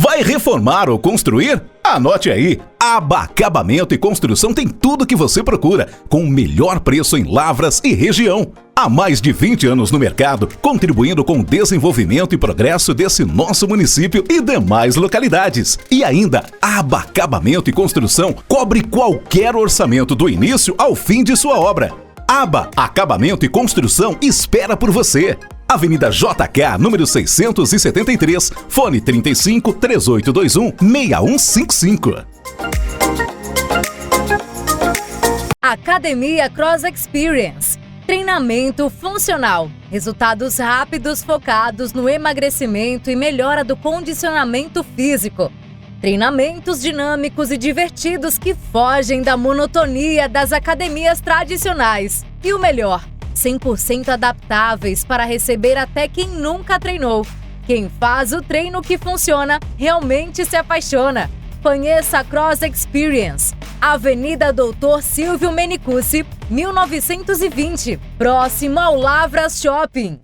Vai reformar ou construir? Anote aí! Aba Acabamento e Construção tem tudo que você procura, com o melhor preço em Lavras e região. Há mais de 20 anos no mercado, contribuindo com o desenvolvimento e progresso desse nosso município e demais localidades. E ainda, Aba Acabamento e Construção cobre qualquer orçamento do início ao fim de sua obra. Aba Acabamento e Construção espera por você. Avenida JK, número 673, fone 35 3821 6155. Academia Cross Experience. Treinamento funcional. Resultados rápidos focados no emagrecimento e melhora do condicionamento físico. Treinamentos dinâmicos e divertidos que fogem da monotonia das academias tradicionais. E o melhor, 100% adaptáveis para receber até quem nunca treinou. Quem faz o treino que funciona realmente se apaixona. Conheça a Cross Experience. Avenida Doutor Silvio Menicucci, 1920, próximo ao Lavras Shopping.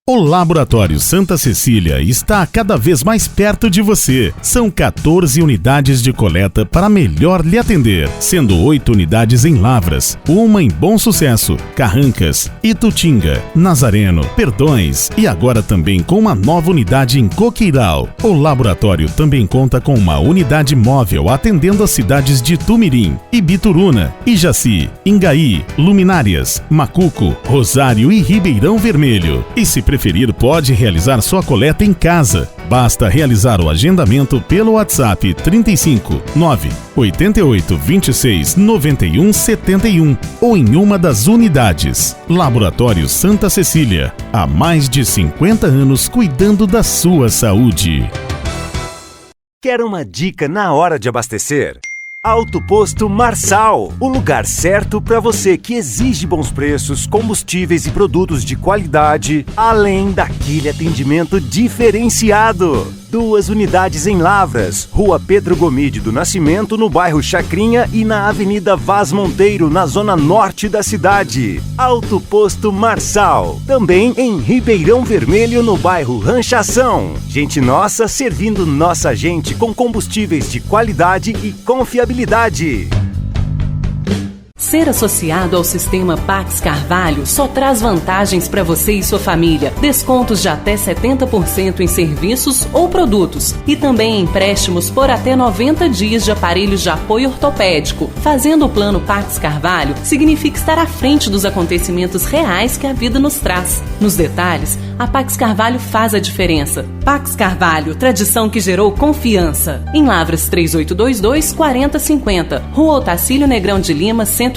O Laboratório Santa Cecília está cada vez mais perto de você. São 14 unidades de coleta para melhor lhe atender, sendo 8 unidades em Lavras, uma em Bom Sucesso, Carrancas, Itutinga, Nazareno, Perdões e agora também com uma nova unidade em Coqueiral. O laboratório também conta com uma unidade móvel atendendo as cidades de Tumirim, Ibituruna, Ijaci, Ingaí, Luminárias, Macuco, Rosário e Ribeirão Vermelho. E se preferir, pode realizar sua coleta em casa. Basta realizar o agendamento pelo WhatsApp 35 9 88 26 91 71 ou em uma das unidades. Laboratório Santa Cecília, há mais de 50 anos cuidando da sua saúde. Quer uma dica na hora de abastecer? Auto Posto Marçal, o lugar certo para você que exige bons preços, combustíveis e produtos de qualidade, além daquele atendimento diferenciado. 2 unidades em Lavras, Rua Pedro Gomide do Nascimento, no bairro Chacrinha, e na Avenida Vaz Monteiro, na zona norte da cidade. Auto Posto Marçal, também em Ribeirão Vermelho, no bairro Ranchação. Gente nossa servindo nossa gente com combustíveis de qualidade e confiabilidade. Ser associado ao sistema Pax Carvalho só traz vantagens para você e sua família. Descontos de até 70% em serviços ou produtos. E também empréstimos por até 90 dias de aparelhos de apoio ortopédico. Fazendo o plano Pax Carvalho significa estar à frente dos acontecimentos reais que a vida nos traz. Nos detalhes, a Pax Carvalho faz a diferença. Pax Carvalho, tradição que gerou confiança. Em Lavras 3822-4050, Rua Otacílio Negrão de Lima, 105.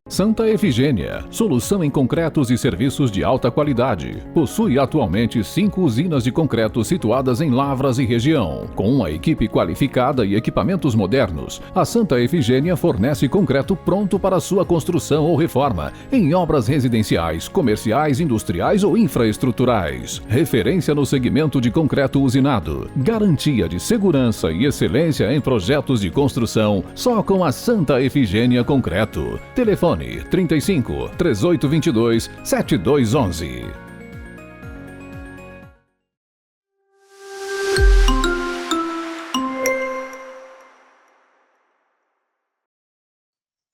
Santa Efigênia, solução em concretos e serviços de alta qualidade. Possui atualmente 5 usinas de concreto situadas em Lavras e região. Com uma equipe qualificada e equipamentos modernos, a Santa Efigênia fornece concreto pronto para sua construção ou reforma, em obras residenciais, comerciais, industriais ou infraestruturais. Referência no segmento de concreto usinado. Garantia de segurança e excelência em projetos de construção, só com a Santa Efigênia Concreto. Telefone 35 3822 7211.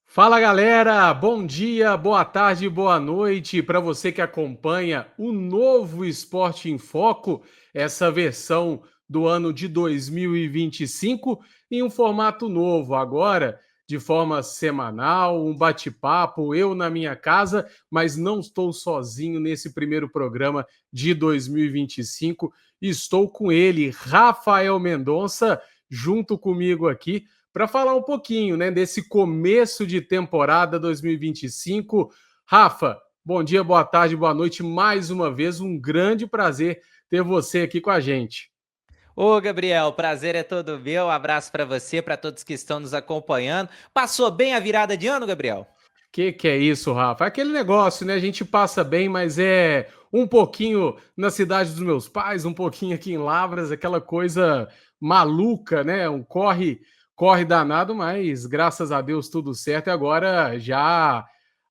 Fala galera, bom dia, boa tarde, boa noite para você que acompanha o novo Esporte em Foco, essa versão do ano de 2025 em um formato novo agora, de forma semanal, um bate-papo, eu na minha casa, mas não estou sozinho nesse primeiro programa de 2025. Estou com ele, Rafael Mendonça, junto comigo aqui, para falar um pouquinho, né, desse começo de temporada 2025. Rafa, bom dia, boa tarde, boa noite, mais uma vez, um grande prazer ter você aqui com a gente. Ô, Gabriel, o prazer é todo meu. Um abraço para você, para todos que estão nos acompanhando. Passou bem a virada de ano, Gabriel? Que é isso, Rafa? É aquele negócio, né? A gente passa bem, mas é um pouquinho na cidade dos meus pais, um pouquinho aqui em Lavras, aquela coisa maluca, né? Um corre danado, mas graças a Deus tudo certo. E agora já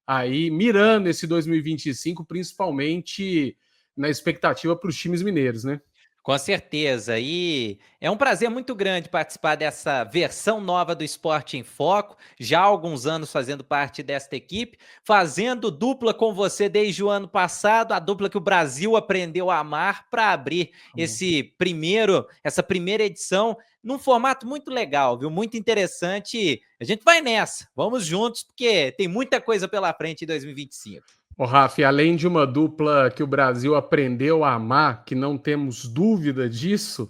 aí mirando esse 2025, principalmente na expectativa para os times mineiros, né? Com certeza, e é um prazer muito grande participar dessa versão nova do Esporte em Foco, já há alguns anos fazendo parte desta equipe, fazendo dupla com você desde o ano passado, a dupla que o Brasil aprendeu a amar para abrir essa primeira edição num formato muito legal, viu? Muito interessante. A gente vai nessa, vamos juntos, porque tem muita coisa pela frente em 2025. Ô, Rafa, e além de uma dupla que o Brasil aprendeu a amar, que não temos dúvida disso,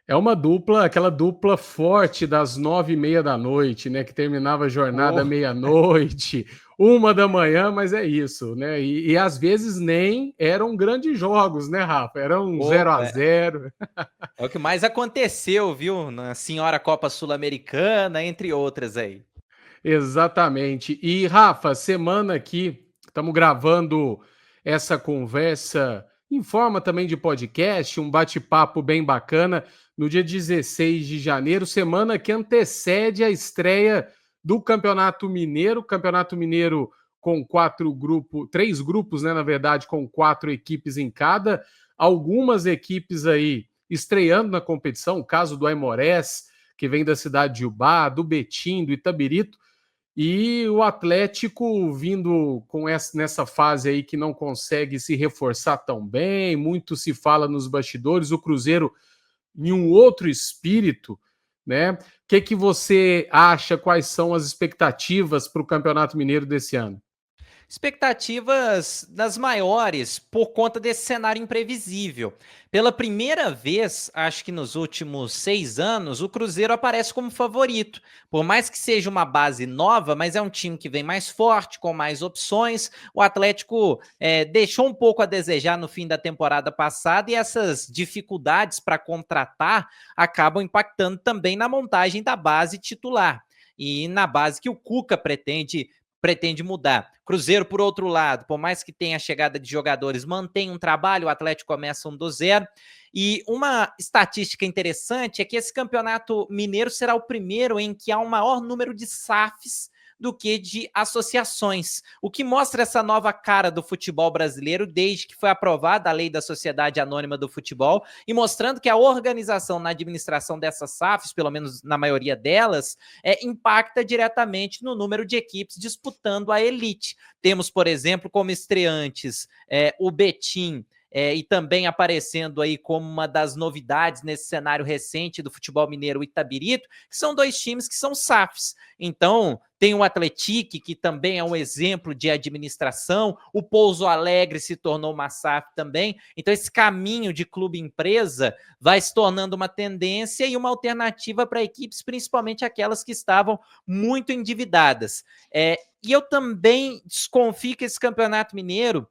é uma dupla, aquela dupla forte das 9h30 da noite, né? Que terminava a jornada meia-noite, 1 da manhã, mas é isso, né? E às vezes nem eram grandes jogos, né, Rafa? Eram 0-0. É o que mais aconteceu, viu? Na Senhora Copa Sul-Americana, entre outras aí. Exatamente. E, Rafa, semana aqui, estamos gravando essa conversa em forma também de podcast, um bate-papo bem bacana, no dia 16 de janeiro, semana que antecede a estreia do Campeonato Mineiro. Campeonato Mineiro com 3 grupos, né, na verdade, com 4 equipes em cada. Algumas equipes aí estreando na competição, o caso do Aimorés, que vem da cidade de Ubá, do Betim, do Itabirito, e o Atlético vindo nessa fase aí que não consegue se reforçar tão bem, muito se fala nos bastidores, o Cruzeiro em um outro espírito, né? O que você acha, quais são as expectativas para o Campeonato Mineiro desse ano? Expectativas das maiores por conta desse cenário imprevisível. Pela primeira vez, acho que nos últimos 6 anos, o Cruzeiro aparece como favorito. Por mais que seja uma base nova, mas é um time que vem mais forte, com mais opções. O Atlético deixou um pouco a desejar no fim da temporada passada e essas dificuldades para contratar acabam impactando também na montagem da base titular e na base que o Cuca pretende mudar. Cruzeiro, por outro lado, por mais que tenha a chegada de jogadores, mantém um trabalho, o Atlético começa do zero. E uma estatística interessante é que esse campeonato mineiro será o primeiro em que há um maior número de SAFs do que de associações, o que mostra essa nova cara do futebol brasileiro desde que foi aprovada a Lei da Sociedade Anônima do Futebol e mostrando que a organização na administração dessas SAFs, pelo menos na maioria delas, impacta diretamente no número de equipes disputando a elite. Temos, por exemplo, como estreantes o Betim, e também aparecendo aí como uma das novidades nesse cenário recente do futebol mineiro, o Itabirito, que são 2 times que são SAFs. Então, tem o Atlético, que também é um exemplo de administração, o Pouso Alegre se tornou uma SAF também. Então, esse caminho de clube-empresa vai se tornando uma tendência e uma alternativa para equipes, principalmente aquelas que estavam muito endividadas. E eu também desconfio que esse campeonato mineiro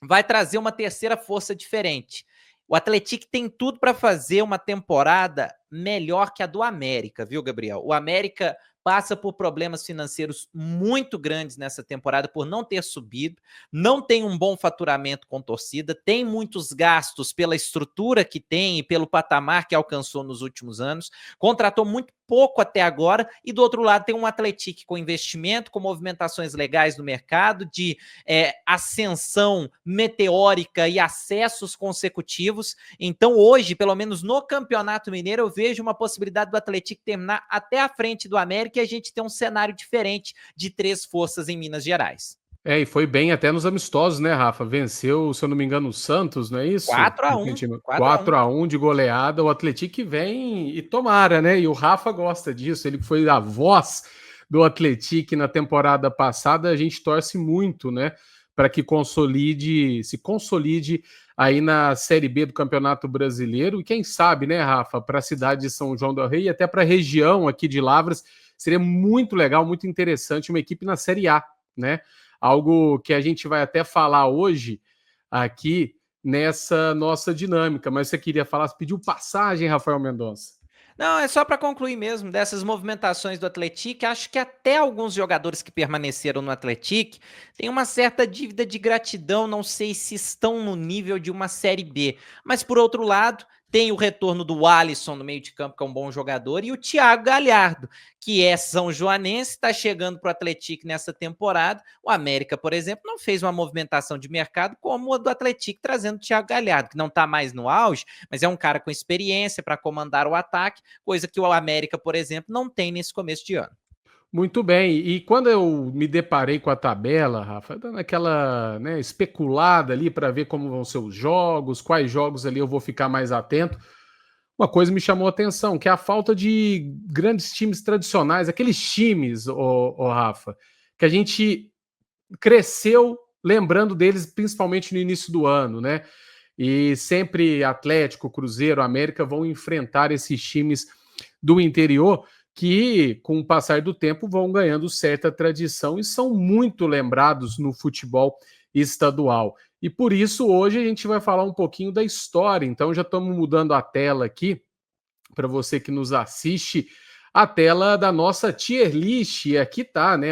vai trazer uma terceira força diferente. O Atlético tem tudo para fazer uma temporada melhor que a do América, viu, Gabriel? O América passa por problemas financeiros muito grandes nessa temporada por não ter subido, não tem um bom faturamento com torcida, tem muitos gastos pela estrutura que tem e pelo patamar que alcançou nos últimos anos, contratou muito pouco até agora, e do outro lado tem um Atlético com investimento, com movimentações legais no mercado, de ascensão meteórica e acessos consecutivos. Então hoje, pelo menos no Campeonato Mineiro, eu vejo uma possibilidade do Atlético terminar até a frente do América e a gente ter um cenário diferente de 3 forças em Minas Gerais. E foi bem até nos amistosos, né, Rafa? Venceu, se eu não me engano, o Santos, não é isso? 4-1. 4-1 de goleada. O Atlético vem e tomara, né? E o Rafa gosta disso. Ele foi a voz do Atlético na temporada passada. A gente torce muito, né? Para que se consolide aí na Série B do Campeonato Brasileiro. E quem sabe, né, Rafa, para a cidade de São João del Rei e até para a região aqui de Lavras, seria muito legal, muito interessante uma equipe na Série A, né? Algo que a gente vai até falar hoje aqui nessa nossa dinâmica. Mas você queria falar, você pediu passagem, Rafael Mendonça. Não, é só para concluir mesmo dessas movimentações do Atlético. Acho que até alguns jogadores que permaneceram no Atlético têm uma certa dívida de gratidão. Não sei se estão no nível de uma Série B. Mas, por outro lado, tem o retorno do Alisson no meio de campo, que é um bom jogador, e o Thiago Galhardo, que é são joanense, está chegando para o Atlético nessa temporada. O América, por exemplo, não fez uma movimentação de mercado como a do Atlético, trazendo o Thiago Galhardo, que não está mais no auge, mas é um cara com experiência para comandar o ataque, coisa que o América, por exemplo, não tem nesse começo de ano. Muito bem, e quando eu me deparei com a tabela, Rafa, dando aquela, né, especulada ali para ver como vão ser os jogos, quais jogos ali eu vou ficar mais atento, uma coisa me chamou a atenção, que é a falta de grandes times tradicionais, aqueles times, Rafa, que a gente cresceu lembrando deles, principalmente no início do ano, né? E sempre Atlético, Cruzeiro, América vão enfrentar esses times do interior que, com o passar do tempo, vão ganhando certa tradição e são muito lembrados no futebol estadual. E por isso, hoje, a gente vai falar um pouquinho da história. Então, já estamos mudando a tela aqui, para você que nos assiste, a tela da nossa tier list. E aqui está, né,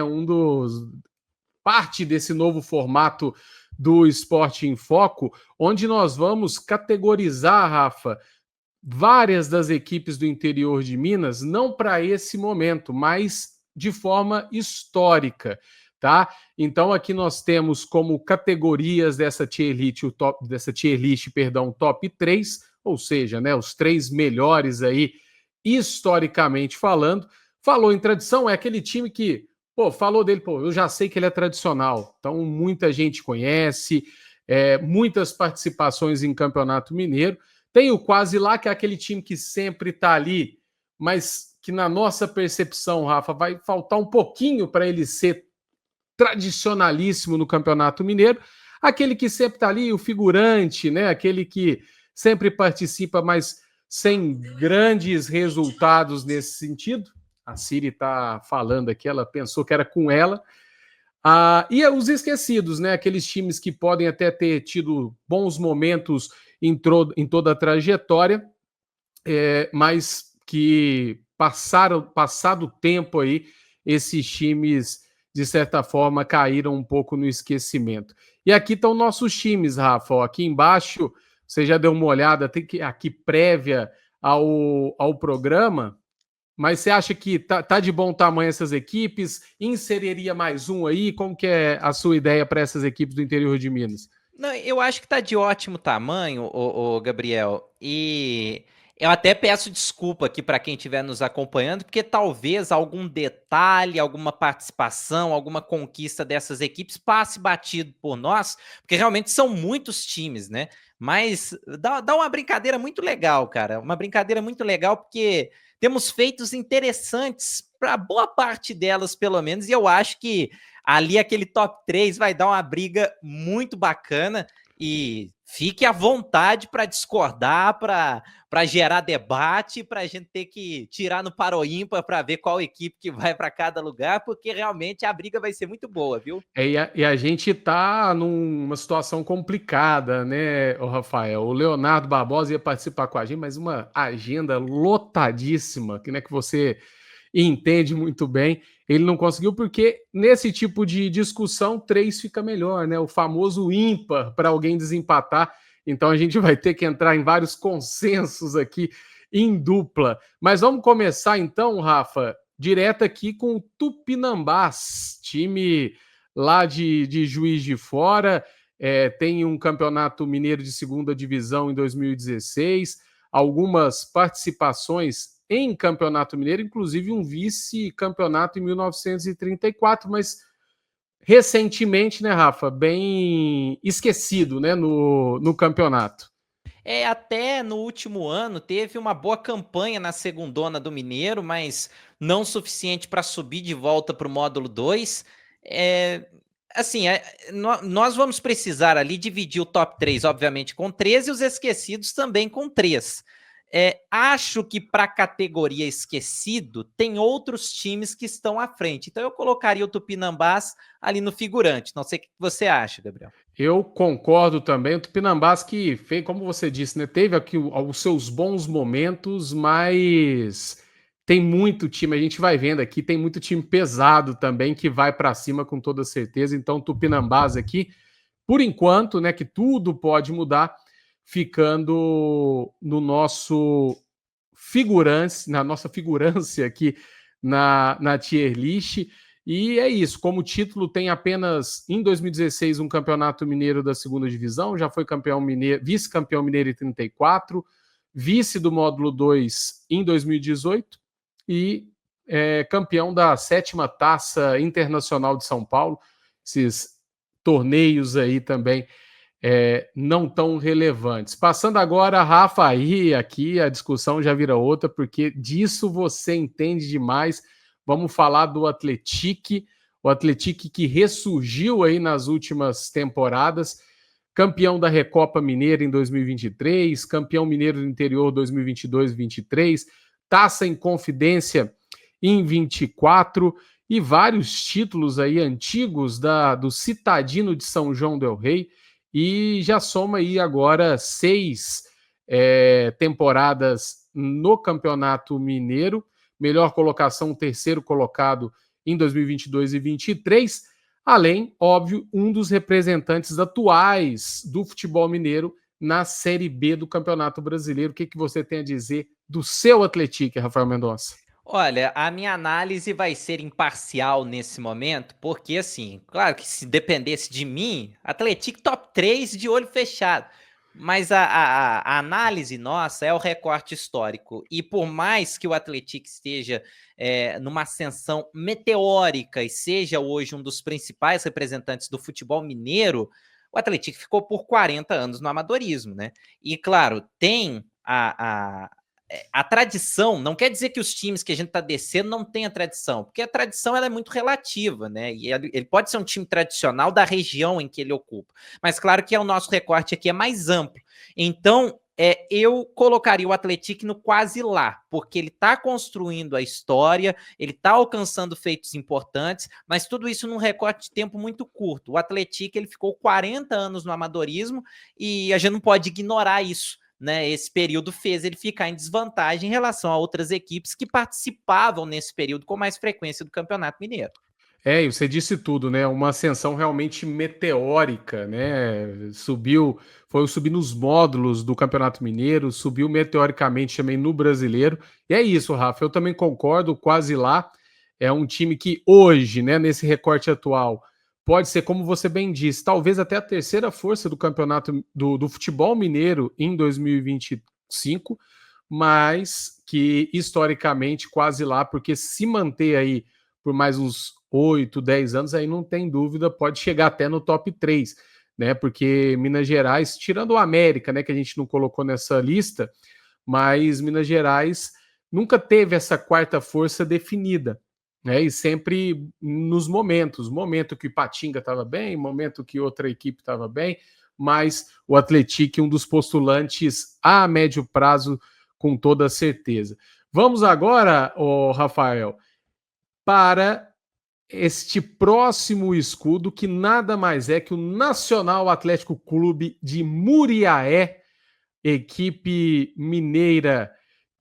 parte desse novo formato do Esporte em Foco, onde nós vamos categorizar, Rafa, várias das equipes do interior de Minas, não para esse momento, mas de forma histórica, tá? Então aqui nós temos como categorias dessa tier list, top 3, ou seja, né, os 3 melhores aí, historicamente falando. Falou em tradição, é aquele time que, falou dele, eu já sei que ele é tradicional, então muita gente conhece, muitas participações em Campeonato Mineiro. Tem o Quase Lá, que é aquele time que sempre está ali, mas que na nossa percepção, Rafa, vai faltar um pouquinho para ele ser tradicionalíssimo no Campeonato Mineiro. Aquele que sempre está ali, o figurante, né? Aquele que sempre participa, mas sem grandes resultados nesse sentido. A Siri está falando aqui, ela pensou que era com ela. E os esquecidos, né? Aqueles times que podem até ter tido bons momentos em toda a trajetória, mas que passado o tempo aí, esses times, de certa forma, caíram um pouco no esquecimento. E aqui estão nossos times, Rafa. Aqui embaixo, você já deu uma olhada, tem aqui prévia ao programa, mas você acha que tá de bom tamanho essas equipes? Inseriria mais um aí? Como que é a sua ideia para essas equipes do interior de Minas? Não, eu acho que tá de ótimo tamanho, o Gabriel, e eu até peço desculpa aqui para quem estiver nos acompanhando, porque talvez algum detalhe, alguma participação, alguma conquista dessas equipes passe batido por nós, porque realmente são muitos times, né? Mas dá uma brincadeira muito legal, cara, uma brincadeira muito legal, porque temos feitos interessantes para boa parte delas, pelo menos, e eu acho que ali aquele top 3 vai dar uma briga muito bacana e fique à vontade para discordar, para gerar debate, para a gente ter que tirar no Paro Ímpar para ver qual equipe que vai para cada lugar, porque realmente a briga vai ser muito boa, viu? E a gente tá numa situação complicada, né, Rafael? O Leonardo Barbosa ia participar com a gente, mas uma agenda lotadíssima, que, né, que você entende muito bem. Ele não conseguiu porque nesse tipo de discussão 3 fica melhor, né? O famoso ímpar para alguém desempatar. Então a gente vai ter que entrar em vários consensos aqui em dupla. Mas vamos começar então, Rafa, direto aqui com o Tupinambás, time lá de Juiz de Fora. Tem um campeonato mineiro de segunda divisão em 2016, algumas participações em Campeonato Mineiro, inclusive um vice-campeonato em 1934, mas recentemente, né, Rafa, bem esquecido, né, no campeonato. Até no último ano teve uma boa campanha na segundona do Mineiro, mas não suficiente para subir de volta para o módulo 2. Nós vamos precisar ali dividir o top 3, obviamente, com 13 e os esquecidos também com 3. Acho que para a categoria esquecido tem outros times que estão à frente. Então eu colocaria o Tupinambás ali no figurante. Não sei o que você acha, Gabriel. Eu concordo também. O Tupinambás que fez, como você disse, né, teve aqui os seus bons momentos, mas tem muito time, a gente vai vendo aqui, tem muito time pesado também que vai para cima com toda certeza. Então o Tupinambás aqui, por enquanto, né, que tudo pode mudar, ficando no nosso na nossa figurância aqui na tier list. E é isso, como título tem apenas em 2016 um campeonato mineiro da segunda divisão, já foi campeão mineiro, vice-campeão mineiro em 34, vice do módulo 2 em 2018 e campeão da 7ª Taça Internacional de São Paulo. Esses torneios aí também não tão relevantes. Passando agora, Rafa, aí aqui a discussão já vira outra, porque disso você entende demais. Vamos falar do Atlético, o Atlético que ressurgiu aí nas últimas temporadas, campeão da Recopa Mineira em 2023, campeão mineiro do interior 2022-23, Taça em Confidência em 24 e vários títulos aí antigos do Citadino de São João del Rei, e já soma aí agora 6 temporadas no Campeonato Mineiro, melhor colocação, terceiro colocado em 2022 e 2023, além, óbvio, um dos representantes atuais do futebol mineiro na Série B do Campeonato Brasileiro. O que você tem a dizer do seu Atlético, Rafael Mendonça? Olha, a minha análise vai ser imparcial nesse momento, porque, assim, claro que se dependesse de mim, Atlético top 3 de olho fechado. Mas a análise nossa é o recorte histórico. E por mais que o Atlético esteja numa ascensão meteórica e seja hoje um dos principais representantes do futebol mineiro, o Atlético ficou por 40 anos no amadorismo, né? E, claro, tem a tradição. Não quer dizer que os times que a gente está descendo não tenham tradição, porque a tradição ela é muito relativa, né? E ele pode ser um time tradicional da região em que ele ocupa, mas claro que o nosso recorte aqui é mais amplo. Então, eu colocaria o Atlético no quase lá, porque ele está construindo a história, ele está alcançando feitos importantes, mas tudo isso num recorte de tempo muito curto. O Atlético ele ficou 40 anos no amadorismo e a gente não pode ignorar isso. Né, esse período fez ele ficar em desvantagem em relação a outras equipes que participavam nesse período com mais frequência do Campeonato Mineiro. E você disse tudo, né? Uma ascensão realmente meteórica, né? Foi subir nos módulos do Campeonato Mineiro, subiu meteoricamente também no Brasileiro. E é isso, Rafa, eu também concordo, quase lá. É um time que hoje, né, nesse recorte atual, pode ser, como você bem disse, talvez até a terceira força do campeonato do futebol mineiro em 2025, mas que historicamente quase lá, porque se manter aí por mais uns 8, 10 anos, aí não tem dúvida, pode chegar até no top 3, né? Porque Minas Gerais, tirando o América, né, que a gente não colocou nessa lista, mas Minas Gerais nunca teve essa quarta força definida. E sempre nos momento que Ipatinga estava bem, momento que outra equipe estava bem, mas o Atlético é um dos postulantes a médio prazo, com toda certeza. Vamos agora, Rafael, para este próximo escudo, que nada mais é que o Nacional Atlético Clube de Muriaé, equipe mineira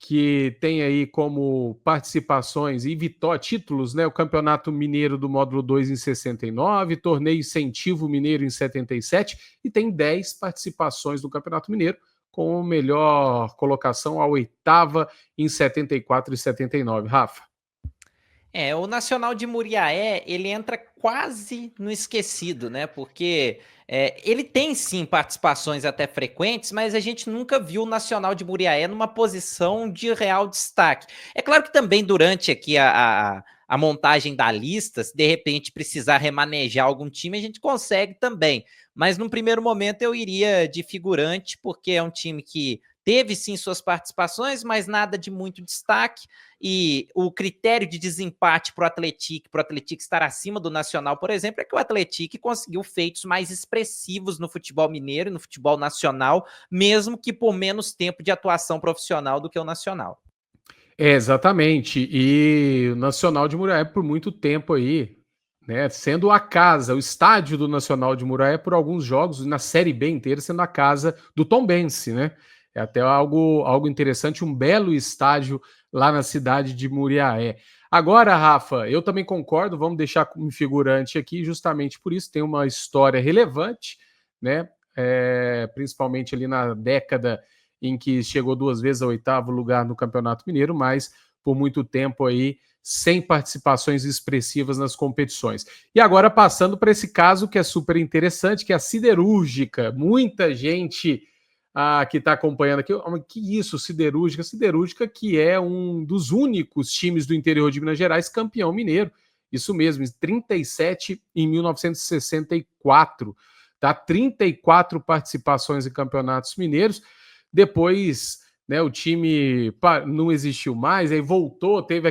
que tem aí como participações e títulos, né? O Campeonato Mineiro do Módulo 2 em 69, Torneio Incentivo Mineiro em 77, e tem 10 participações no Campeonato Mineiro, com melhor colocação a 8ª em 74 e 79. Rafa? O Nacional de Muriaé, ele entra quase no esquecido, né? Porque ele tem, sim, participações até frequentes, mas a gente nunca viu o Nacional de Muriaé numa posição de real destaque. É claro que também durante aqui a montagem da lista, se de repente precisar remanejar algum time, a gente consegue também. Mas num primeiro momento eu iria de figurante, porque é um time que teve sim suas participações, mas nada de muito destaque, e o critério de desempate para o Atlético estar acima do Nacional, por exemplo, é que o Atlético conseguiu feitos mais expressivos no futebol mineiro e no futebol nacional, mesmo que por menos tempo de atuação profissional do que o Nacional. Exatamente, e o Nacional de Muriaé por muito tempo aí, né, sendo a casa, o estádio do Nacional de Muriaé por alguns jogos, na Série B inteira, sendo a casa do Tombense, né? É até algo interessante, um belo estádio lá na cidade de Muriaé. Agora, Rafa, eu também concordo, vamos deixar como figurante aqui, justamente por isso, tem uma história relevante, né? principalmente ali na década em que chegou 2 vezes ao 8º lugar no Campeonato Mineiro, mas por muito tempo aí sem participações expressivas nas competições. E agora passando para esse caso que é super interessante, que é a Siderúrgica. Muita gente que está acompanhando aqui, que isso, Siderúrgica? Siderúrgica, que é um dos únicos times do interior de Minas Gerais campeão mineiro. Isso mesmo, 37 em 1964. Tá? 34 participações em campeonatos mineiros. Depois, né, o time não existiu mais, aí voltou, teve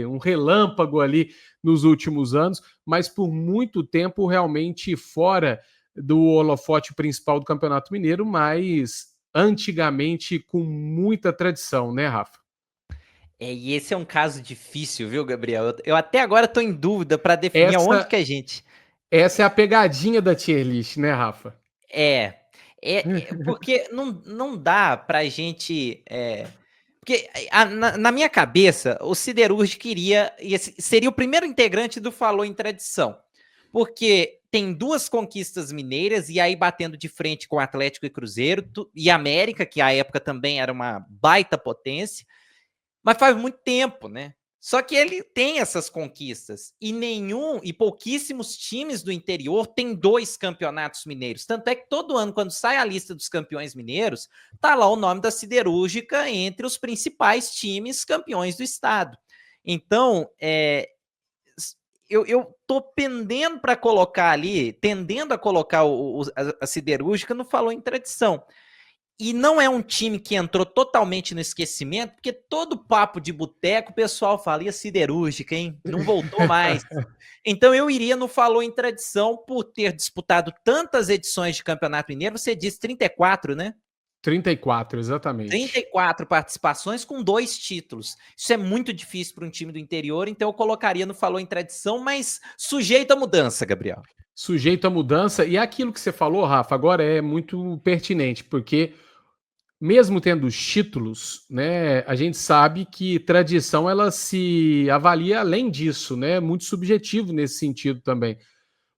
um relâmpago ali nos últimos anos, mas por muito tempo realmente fora do holofote principal do Campeonato Mineiro, mas antigamente com muita tradição, né, Rafa? E esse é um caso difícil, viu, Gabriel? Eu até agora estou em dúvida para definir aonde que a gente... Essa é a pegadinha da tier list, né, Rafa? Porque não dá pra gente... Porque na minha cabeça, o Siderúrgica seria o primeiro integrante do Falou em Tradição. Porque tem 2 conquistas mineiras, e aí batendo de frente com Atlético e Cruzeiro, e América, que à época também era uma baita potência, mas faz muito tempo, né? Só que ele tem essas conquistas, e pouquíssimos times do interior têm 2 campeonatos mineiros. Tanto é que todo ano, quando sai a lista dos campeões mineiros, tá lá o nome da Siderúrgica entre os principais times campeões do estado. Então, eu tô tendendo a colocar a Siderúrgica no Falou em Tradição. E não é um time que entrou totalmente no esquecimento, porque todo papo de boteco o pessoal fala, e a Siderúrgica, hein? Não voltou mais. Então eu iria no Falou em Tradição por ter disputado tantas edições de Campeonato Mineiro. Você disse 34, né? 34, exatamente. 34 participações com 2 títulos. Isso é muito difícil para um time do interior, então eu colocaria no Falou em Tradição, mas sujeito à mudança, Gabriel. Sujeito à mudança. E aquilo que você falou, Rafa, agora é muito pertinente, porque mesmo tendo os títulos, né, a gente sabe que tradição ela se avalia além disso, né? Muito subjetivo nesse sentido também.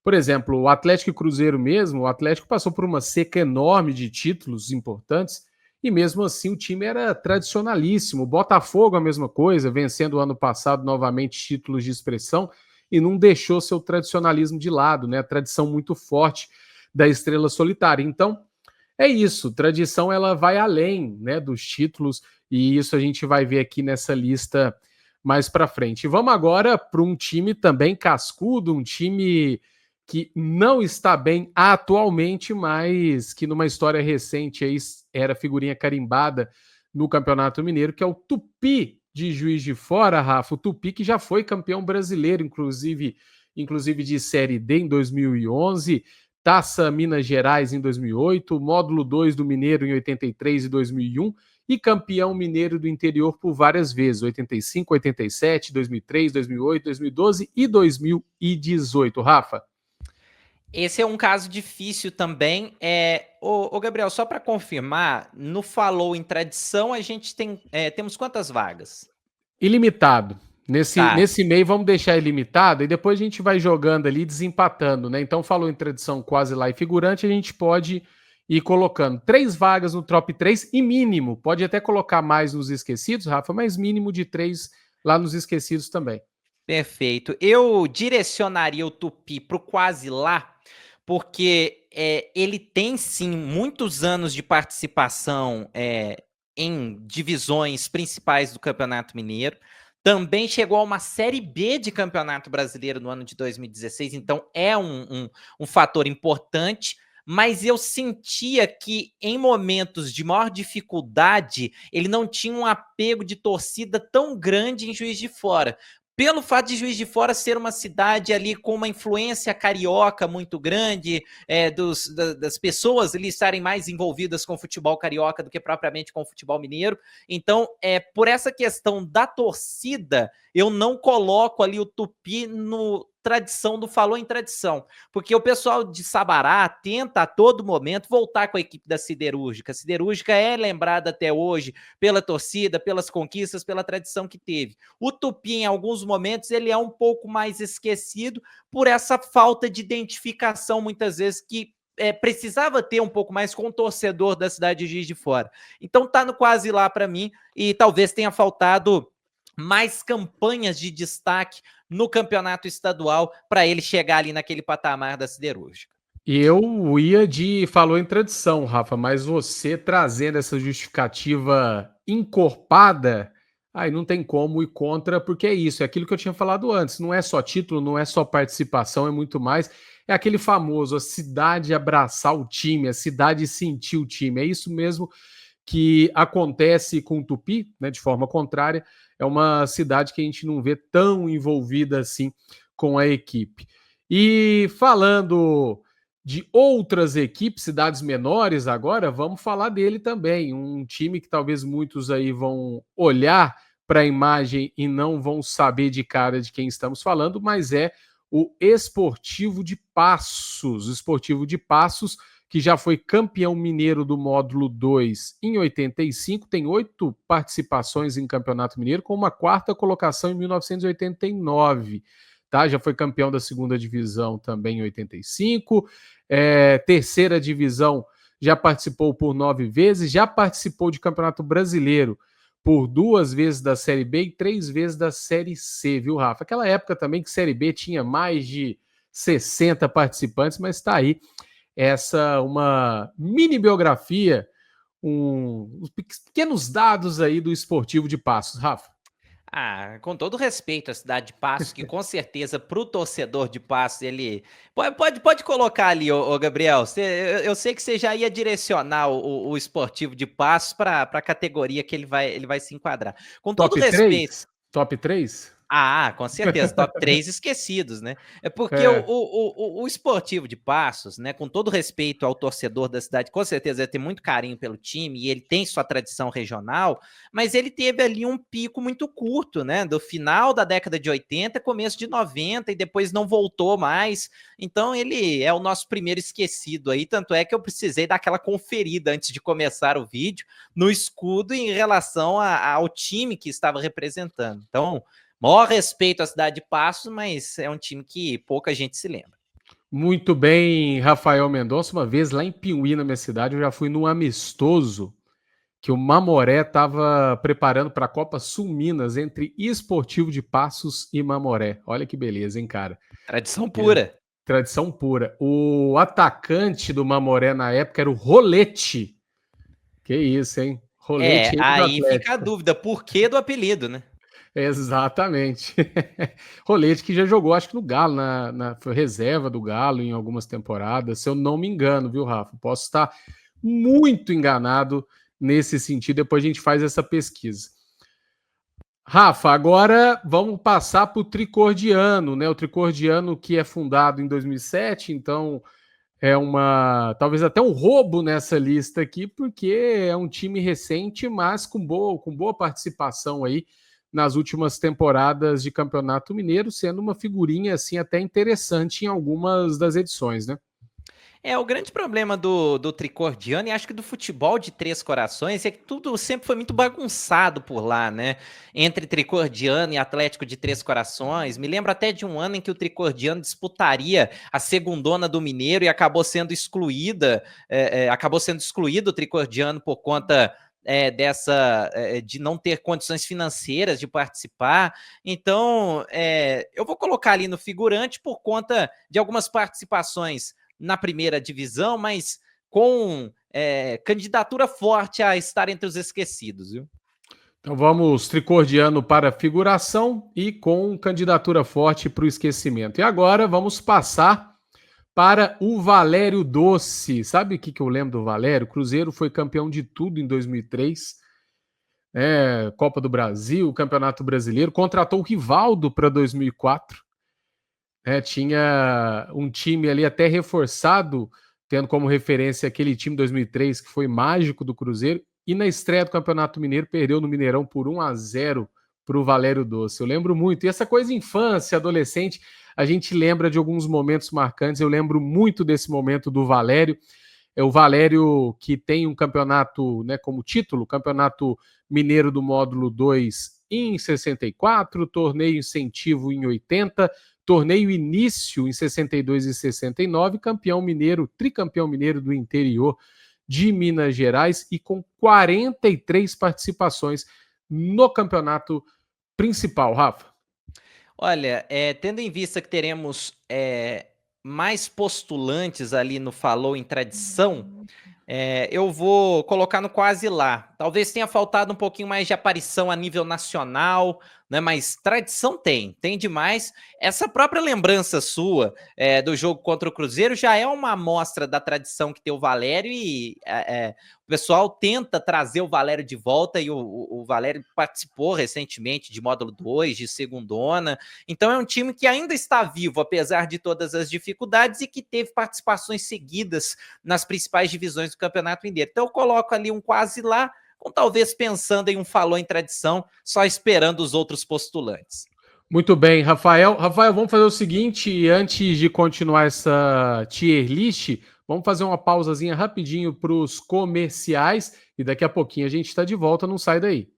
Por exemplo, o Atlético e Cruzeiro mesmo, o Atlético passou por uma seca enorme de títulos importantes e mesmo assim o time era tradicionalíssimo. O Botafogo a mesma coisa, vencendo o ano passado novamente títulos de expressão e não deixou seu tradicionalismo de lado, né? A tradição muito forte da Estrela Solitária. Então, é isso, tradição ela vai além, né, dos títulos, e isso a gente vai ver aqui nessa lista mais para frente. Vamos agora para um time também cascudo, um time que não está bem atualmente, mas que numa história recente aí era figurinha carimbada no Campeonato Mineiro, que é o Tupi de Juiz de Fora, Rafa. O Tupi que já foi campeão brasileiro, inclusive de Série D em 2011, Taça Minas Gerais em 2008, Módulo 2 do Mineiro em 83 e 2001 e campeão mineiro do interior por várias vezes, 85, 87, 2003, 2008, 2012 e 2018. Rafa? Esse é um caso difícil também. Gabriel, só para confirmar, no Falou em Tradição a gente temos quantas vagas? Ilimitado. Nesse meio vamos deixar ilimitado e depois a gente vai jogando ali, desempatando, né? Então Falou em Tradição quase lá e figurante, a gente pode ir colocando 3 vagas no top 3 e mínimo, pode até colocar mais nos esquecidos, Rafa, mas mínimo de 3 lá nos esquecidos também. Perfeito. Eu direcionaria o Tupi para o quase lá, porque ele tem sim muitos anos de participação em divisões principais do Campeonato Mineiro. Também chegou a uma Série B de Campeonato Brasileiro no ano de 2016, então é um fator importante, mas eu sentia que em momentos de maior dificuldade, ele não tinha um apego de torcida tão grande em Juiz de Fora. Pelo fato de Juiz de Fora ser uma cidade ali com uma influência carioca muito grande, das pessoas ali estarem mais envolvidas com o futebol carioca do que propriamente com o futebol mineiro. Então, por essa questão da torcida, eu não coloco ali o Tupi no tradição do Falou em Tradição, porque o pessoal de Sabará tenta a todo momento voltar com a equipe da Siderúrgica. A Siderúrgica é lembrada até hoje pela torcida, pelas conquistas, pela tradição que teve. O Tupi, em alguns momentos, ele é um pouco mais esquecido por essa falta de identificação, muitas vezes, que precisava ter um pouco mais com o torcedor da cidade de Juiz de Fora. Então tá no quase lá para mim, e talvez tenha faltado mais campanhas de destaque no campeonato estadual para ele chegar ali naquele patamar da Siderúrgica. Falou em tradição, Rafa, mas você trazendo essa justificativa encorpada, aí não tem como ir contra, porque é isso, é aquilo que eu tinha falado antes, não é só título, não é só participação, é muito mais, é aquele famoso, a cidade abraçar o time, a cidade sentir o time, é isso mesmo que acontece com o Tupi, né, de forma contrária, é uma cidade que a gente não vê tão envolvida assim com a equipe. E falando de outras equipes, cidades menores agora, vamos falar dele também. Um time que talvez muitos aí vão olhar para a imagem e não vão saber de cara de quem estamos falando, mas é o Esportivo de Passos. O Esportivo de Passos, que já foi campeão mineiro do módulo 2 em 85, tem 8 participações em Campeonato Mineiro, com uma 4ª colocação em 1989. Tá? Já foi campeão da segunda divisão também em 85, terceira divisão já participou por 9 vezes, já participou de Campeonato Brasileiro por 2 vezes da Série B e 3 vezes da Série C, viu, Rafa? Aquela época também que Série B tinha mais de 60 participantes, mas está aí uma mini biografia, uns pequenos dados aí do Esportivo de Passos, Rafa. Com todo respeito à cidade de Passos, que com certeza para o torcedor de Passos, ele pode colocar ali, ô Gabriel, eu sei que você já ia direcionar o Esportivo de Passos para a categoria que ele vai se enquadrar. Com todo respeito... Top 3? Com certeza, top 3 esquecidos, né? É porque o Esportivo de Passos, né, com todo respeito ao torcedor da cidade, com certeza ele tem muito carinho pelo time e ele tem sua tradição regional, mas ele teve ali um pico muito curto, né, do final da década de 80, começo de 90 e depois não voltou mais, então ele é o nosso primeiro esquecido aí, tanto é que eu precisei dar aquela conferida antes de começar o vídeo no escudo em relação ao time que estava representando. Então, maior respeito à cidade de Passos, mas é um time que pouca gente se lembra. Muito bem, Rafael Mendonça. Uma vez lá em Piuí, na minha cidade, eu já fui num amistoso que o Mamoré estava preparando para a Copa Sul Minas entre Esportivo de Passos e Mamoré. Olha que beleza, hein, cara? Tradição pura. Tradição pura. O atacante do Mamoré na época era o Rolete. Que isso, hein? Rolete. Aí fica a dúvida, por que do apelido, né? Exatamente. Rolete que já jogou, acho que no Galo, na reserva do Galo em algumas temporadas, se eu não me engano, viu, Rafa? Posso estar muito enganado nesse sentido, depois a gente faz essa pesquisa. Rafa, agora vamos passar para o Tricordiano, né? O Tricordiano que é fundado em 2007, então é talvez até um roubo nessa lista aqui, porque é um time recente, mas com boa participação aí nas últimas temporadas de Campeonato Mineiro, sendo uma figurinha assim até interessante em algumas das edições, né? O grande problema do Tricordiano e acho que do futebol de Três Corações é que tudo sempre foi muito bagunçado por lá, né? Entre Tricordiano e Atlético de Três Corações. Me lembro até de um ano em que o Tricordiano disputaria a segundona do Mineiro e acabou sendo excluído o Tricordiano por conta de não ter condições financeiras de participar. Então, eu vou colocar ali no figurante por conta de algumas participações na primeira divisão, mas com candidatura forte a estar entre os esquecidos, viu? Então vamos Tricordiano para figuração e com candidatura forte para o esquecimento. E agora vamos passar para o Valério Doce. Sabe o que eu lembro do Valério? O Cruzeiro foi campeão de tudo em 2003. Copa do Brasil, Campeonato Brasileiro. Contratou o Rivaldo para 2004. Tinha um time ali até reforçado, tendo como referência aquele time de 2003 que foi mágico do Cruzeiro. E na estreia do Campeonato Mineiro, perdeu no Mineirão por 1-0 para o Valério Doce. Eu lembro muito. E essa coisa infância, adolescente, a gente lembra de alguns momentos marcantes. Eu lembro muito desse momento do Valério. É o Valério que tem um campeonato, né, como título, Campeonato Mineiro do Módulo 2 em 64, torneio incentivo em 80, torneio início em 62 e 69, tricampeão mineiro do interior de Minas Gerais e com 43 participações no campeonato principal, Rafa. Olha, tendo em vista que teremos mais postulantes ali no Falou em Tradição, eu vou colocar no quase lá. Talvez tenha faltado um pouquinho mais de aparição a nível nacional, né? Mas tradição tem demais. Essa própria lembrança sua do jogo contra o Cruzeiro já é uma amostra da tradição que tem o Valério e o pessoal tenta trazer o Valério de volta e o Valério participou recentemente de módulo 2, de segundona. Então é um time que ainda está vivo, apesar de todas as dificuldades e que teve participações seguidas nas principais divisões do Campeonato Mineiro. Então eu coloco ali um quase lá, ou talvez pensando em um Falou em Tradição, só esperando os outros postulantes. Muito bem, Rafael. Rafael, vamos fazer o seguinte, antes de continuar essa tier list, vamos fazer uma pausazinha rapidinho para os comerciais e daqui a pouquinho a gente está de volta, não sai daí.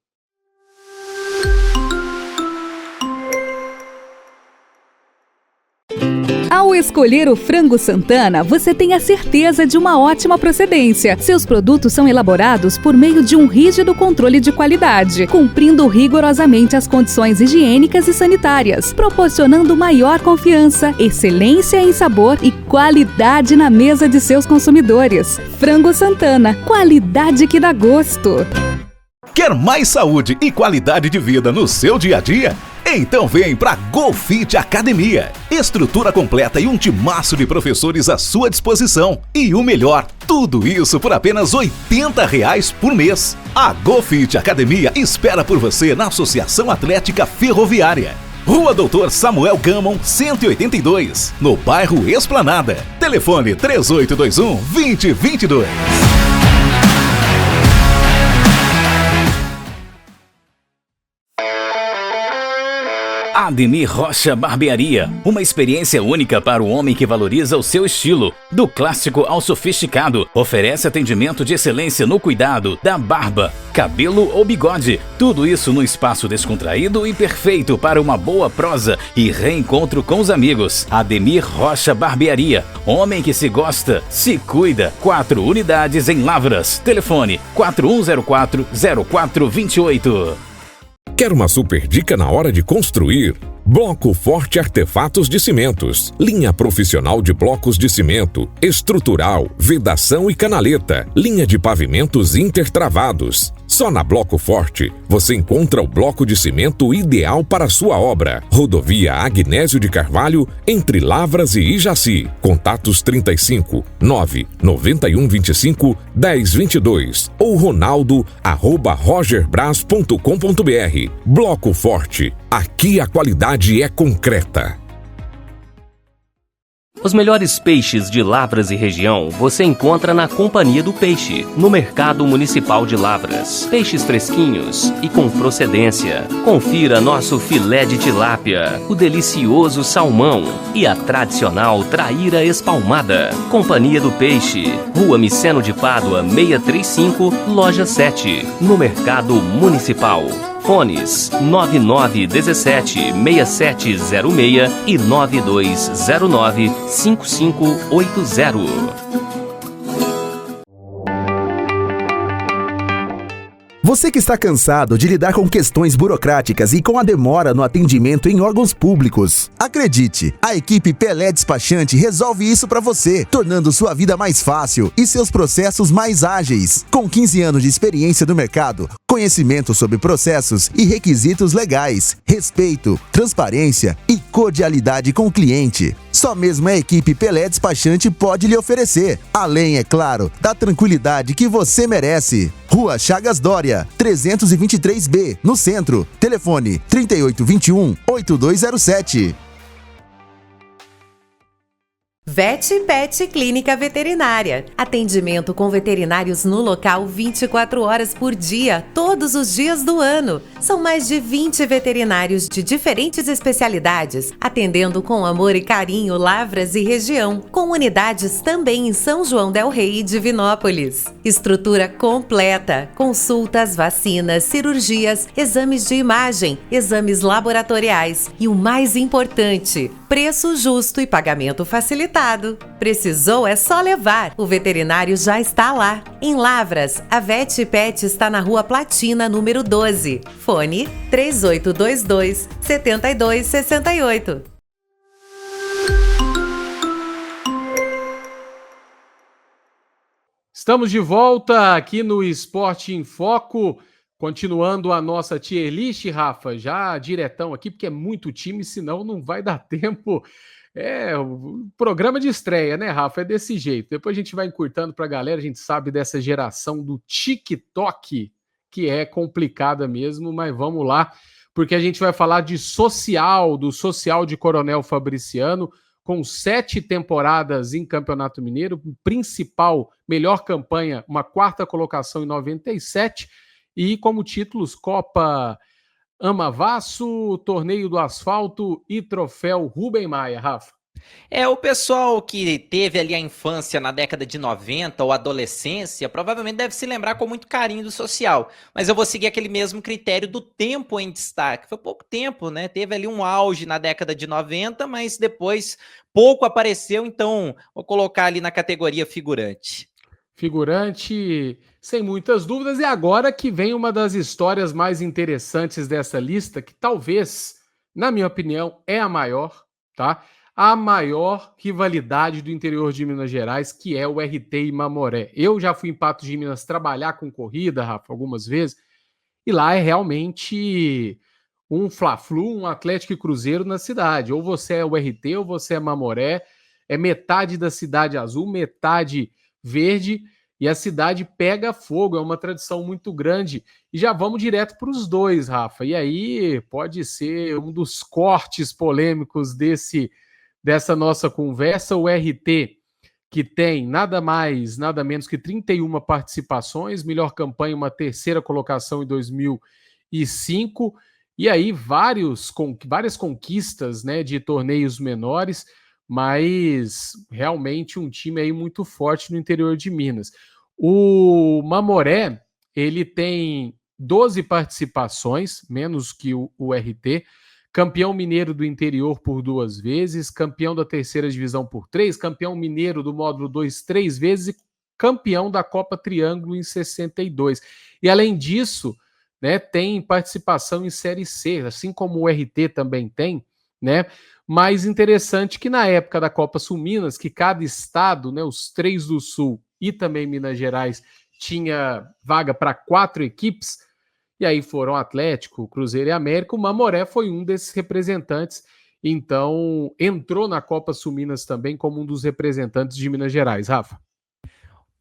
Ao escolher o Frango Santana, você tem a certeza de uma ótima procedência. Seus produtos são elaborados por meio de um rígido controle de qualidade, cumprindo rigorosamente as condições higiênicas e sanitárias, proporcionando maior confiança, excelência em sabor e qualidade na mesa de seus consumidores. Frango Santana, qualidade que dá gosto. Quer mais saúde e qualidade de vida no seu dia a dia? Então vem pra GoFit Academia. Estrutura completa e um timaço de professores à sua disposição. E o melhor, tudo isso por apenas R$ 80 por mês. A GoFit Academia espera por você na Associação Atlética Ferroviária. Rua Doutor Samuel Gamon, 182, no bairro Esplanada. Telefone 3821-2022. Ademir Rocha Barbearia, uma experiência única para o homem que valoriza o seu estilo. Do clássico ao sofisticado, oferece atendimento de excelência no cuidado da barba, cabelo ou bigode. Tudo isso num espaço descontraído e perfeito para uma boa prosa e reencontro com os amigos. Ademir Rocha Barbearia, homem que se gosta, se cuida. 4 unidades em Lavras. Telefone 4104-0428. Quer uma super dica na hora de construir? Bloco Forte Artefatos de Cimentos. Linha profissional de blocos de cimento, estrutural, vedação e canaleta. Linha de pavimentos intertravados. Só na Bloco Forte você encontra o bloco de cimento ideal para a sua obra. Rodovia Agnésio de Carvalho, entre Lavras e Ijaci. Contatos 35 9 91 25 10 22 ou ronaldo@rogerbras.com.br. Bloco Forte. Aqui a qualidade é concreta. Os melhores peixes de Lavras e região você encontra na Companhia do Peixe, no Mercado Municipal de Lavras. Peixes fresquinhos e com procedência. Confira nosso filé de tilápia, o delicioso salmão e a tradicional traíra espalmada. Companhia do Peixe, Rua Miceno de Pádua, 635, Loja 7, no Mercado Municipal. Fones 9917-6706 e 9209-5580. Você que está cansado de lidar com questões burocráticas e com a demora no atendimento em órgãos públicos, acredite, a equipe Pelé Despachante resolve isso para você, tornando sua vida mais fácil e seus processos mais ágeis. Com 15 anos de experiência no mercado, conhecimento sobre processos e requisitos legais, respeito, transparência e cordialidade com o cliente. Só mesmo a equipe Pelé Despachante pode lhe oferecer, além, é claro, da tranquilidade que você merece. Rua Chagas Dória, 323B, no centro. Telefone 3821-8207. Vet Pet Clínica Veterinária. Atendimento com veterinários no local 24 horas por dia, todos os dias do ano. São mais de 20 veterinários de diferentes especialidades, atendendo com amor e carinho Lavras e região, com unidades também em São João del Rei e Divinópolis. Estrutura completa, consultas, vacinas, cirurgias, exames de imagem, exames laboratoriais e o mais importante, preço justo e pagamento facilitado. Precisou é só levar. O veterinário já está lá. Em Lavras, a Vet Pet está na Rua Platina, número 12. Fone 3822-7268. Estamos de volta aqui no Esporte em Foco, continuando a nossa tier list, Rafa, já diretão aqui, porque é muito time, senão não vai dar tempo. É o programa de estreia, né, Rafa? É desse jeito. Depois a gente vai encurtando para a galera, a gente sabe dessa geração do TikTok, que é complicada mesmo, mas vamos lá, porque a gente vai falar de Social, do Social de Coronel Fabriciano, com 7 temporadas em Campeonato Mineiro, principal, melhor campanha, uma 4ª colocação em 97, e como títulos, Copa Amavasso, Torneio do Asfalto e Troféu Rubem Maia, Rafa. É, o pessoal que teve ali a infância na década de 90 ou adolescência, provavelmente deve se lembrar com muito carinho do Social. Mas eu vou seguir aquele mesmo critério do tempo em destaque. Foi pouco tempo, né? Teve ali um auge na década de 90, mas depois pouco apareceu, então vou colocar ali na categoria figurante. Figurante, sem muitas dúvidas, e agora que vem uma das histórias mais interessantes dessa lista, que talvez, na minha opinião, é a maior, tá? A maior rivalidade do interior de Minas Gerais, que é o RT e Mamoré. Eu já fui em Patos de Minas trabalhar com corrida, Rafa, algumas vezes, e lá é realmente um Fla-Flu, um Atlético e Cruzeiro na cidade. Ou você é o RT ou você é Mamoré, é metade da cidade azul, metade verde, e a cidade pega fogo, é uma tradição muito grande. E já vamos direto para os dois, Rafa. E aí pode ser um dos cortes polêmicos dessa nossa conversa, o RT, que tem nada mais, nada menos que 31 participações, melhor campanha, uma 3ª colocação em 2005, e aí várias conquistas, né, de torneios menores, mas realmente um time aí muito forte no interior de Minas. O Mamoré, ele tem 12 participações, menos que o RT, campeão mineiro do interior por 2 vezes, campeão da 3ª divisão por 3, campeão mineiro do módulo 2 3 vezes e campeão da Copa Triângulo em 62. E além disso, né, tem participação em Série C, assim como o RT também tem, né? Mais interessante que na época da Copa Sul Minas, que cada estado, né, os 3 do Sul e também Minas Gerais, tinha vaga para 4 equipes, e aí foram Atlético, Cruzeiro e América. O Mamoré foi um desses representantes, então entrou na Copa Sul Minas também como um dos representantes de Minas Gerais. Rafa?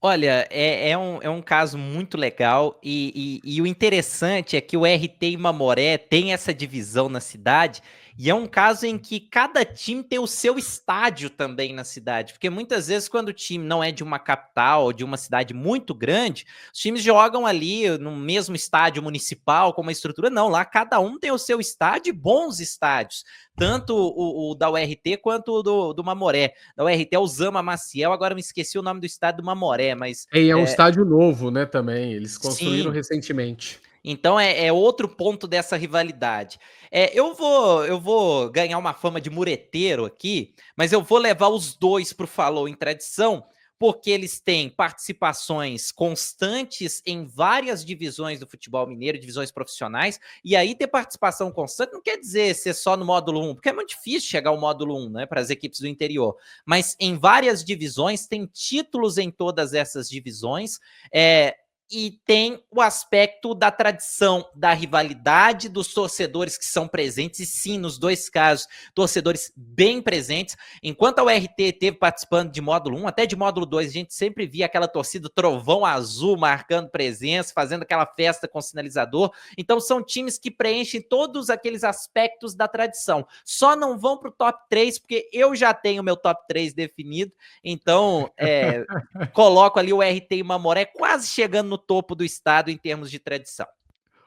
Olha, é um caso muito legal e o interessante é que o RT e Mamoré tem essa divisão na cidade e é um caso em que cada time tem o seu estádio também na cidade, porque muitas vezes quando o time não é de uma capital ou de uma cidade muito grande, os times jogam ali no mesmo estádio municipal com uma estrutura, não, lá cada um tem o seu estádio e bons estádios, tanto o da URT quanto o do Mamoré. Da URT é o Zama Maciel, agora me esqueci o nome do estádio do Mamoré, mas... É um estádio novo, né, também, eles construíram sim, recentemente. Então é outro ponto dessa rivalidade. Eu vou ganhar uma fama de mureteiro aqui, mas eu vou levar os dois para o Falou em Tradição, porque eles têm participações constantes em várias divisões do futebol mineiro, divisões profissionais, e aí ter participação constante não quer dizer ser só no módulo 1, porque é muito difícil chegar ao módulo 1, né, para as equipes do interior, mas em várias divisões, tem títulos em todas essas divisões, E tem o aspecto da tradição, da rivalidade, dos torcedores que são presentes, e sim, nos dois casos, torcedores bem presentes. Enquanto a URT esteve participando de módulo 1, até de módulo 2, a gente sempre via aquela torcida trovão azul marcando presença, fazendo aquela festa com sinalizador. Então são times que preenchem todos aqueles aspectos da tradição. Só não vão para o top 3, porque eu já tenho meu top 3 definido, então coloco ali o RT e Mamoré quase chegando no topo do estado em termos de tradição.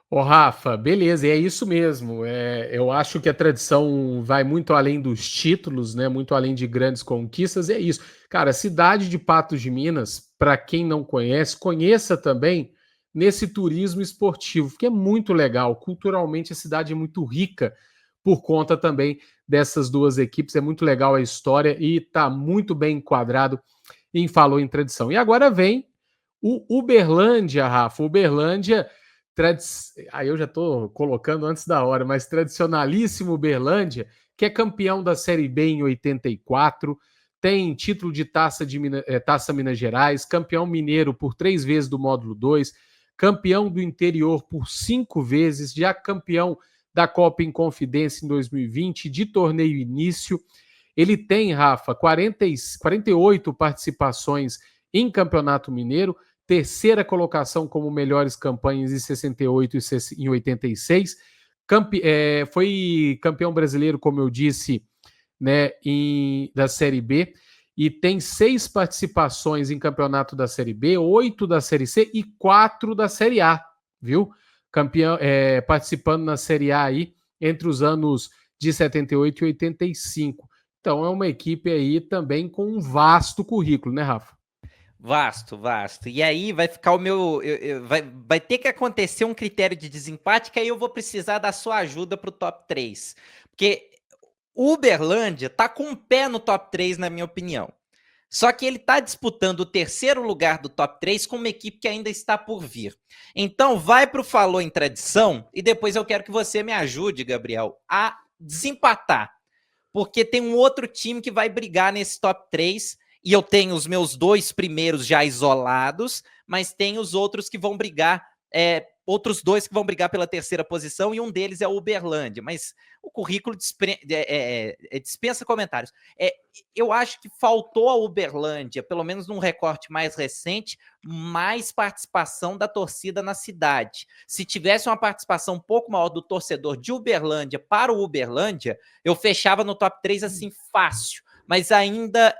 Ô, Rafa, beleza, é isso mesmo. Eu acho que a tradição vai muito além dos títulos, né? Muito além de grandes conquistas, é isso. Cara, a cidade de Patos de Minas, para quem não conhece, conheça também nesse turismo esportivo, que é muito legal. Culturalmente, a cidade é muito rica por conta também dessas duas equipes. É muito legal a história e está muito bem enquadrado em Falou em Tradição. E agora vem o Uberlândia, Rafa. Uberlândia, aí eu já estou colocando antes da hora, mas tradicionalíssimo Uberlândia, que é campeão da Série B em 84, tem título de Taça Minas Gerais, campeão mineiro por 3 vezes do módulo 2, campeão do interior por 5 vezes, já campeão da Copa Inconfidência em 2020, de torneio início. Ele tem, Rafa, 48 participações em Campeonato Mineiro, terceira colocação como melhores campanhas em 68 e em 86. Foi campeão brasileiro, como eu disse, né, da Série B, e tem 6 participações em campeonato da Série B, 8 da Série C e 4 da Série A, viu? Campeão, participando na Série A aí entre os anos de 78 e 85. Então é uma equipe aí também com um vasto currículo, né, Rafa? Vasto. E aí vai ficar o meu... vai ter que acontecer um critério de desempate, que aí eu vou precisar da sua ajuda para o top 3. Porque o Uberlândia tá com um pé no top 3, na minha opinião. Só que ele está disputando o terceiro lugar do top 3 com uma equipe que ainda está por vir. Então vai para o Falou em Tradição e depois eu quero que você me ajude, Gabriel, a desempatar. Porque tem um outro time que vai brigar nesse top 3 e eu tenho os meus 2 primeiros já isolados, mas tem os outros que vão brigar, outros 2 que vão brigar pela terceira posição, e um deles é o Uberlândia, mas o currículo dispensa comentários. Eu acho que faltou a Uberlândia, pelo menos num recorte mais recente, mais participação da torcida na cidade. Se tivesse uma participação um pouco maior do torcedor de Uberlândia para o Uberlândia, eu fechava no top 3 assim fácil. Mas ainda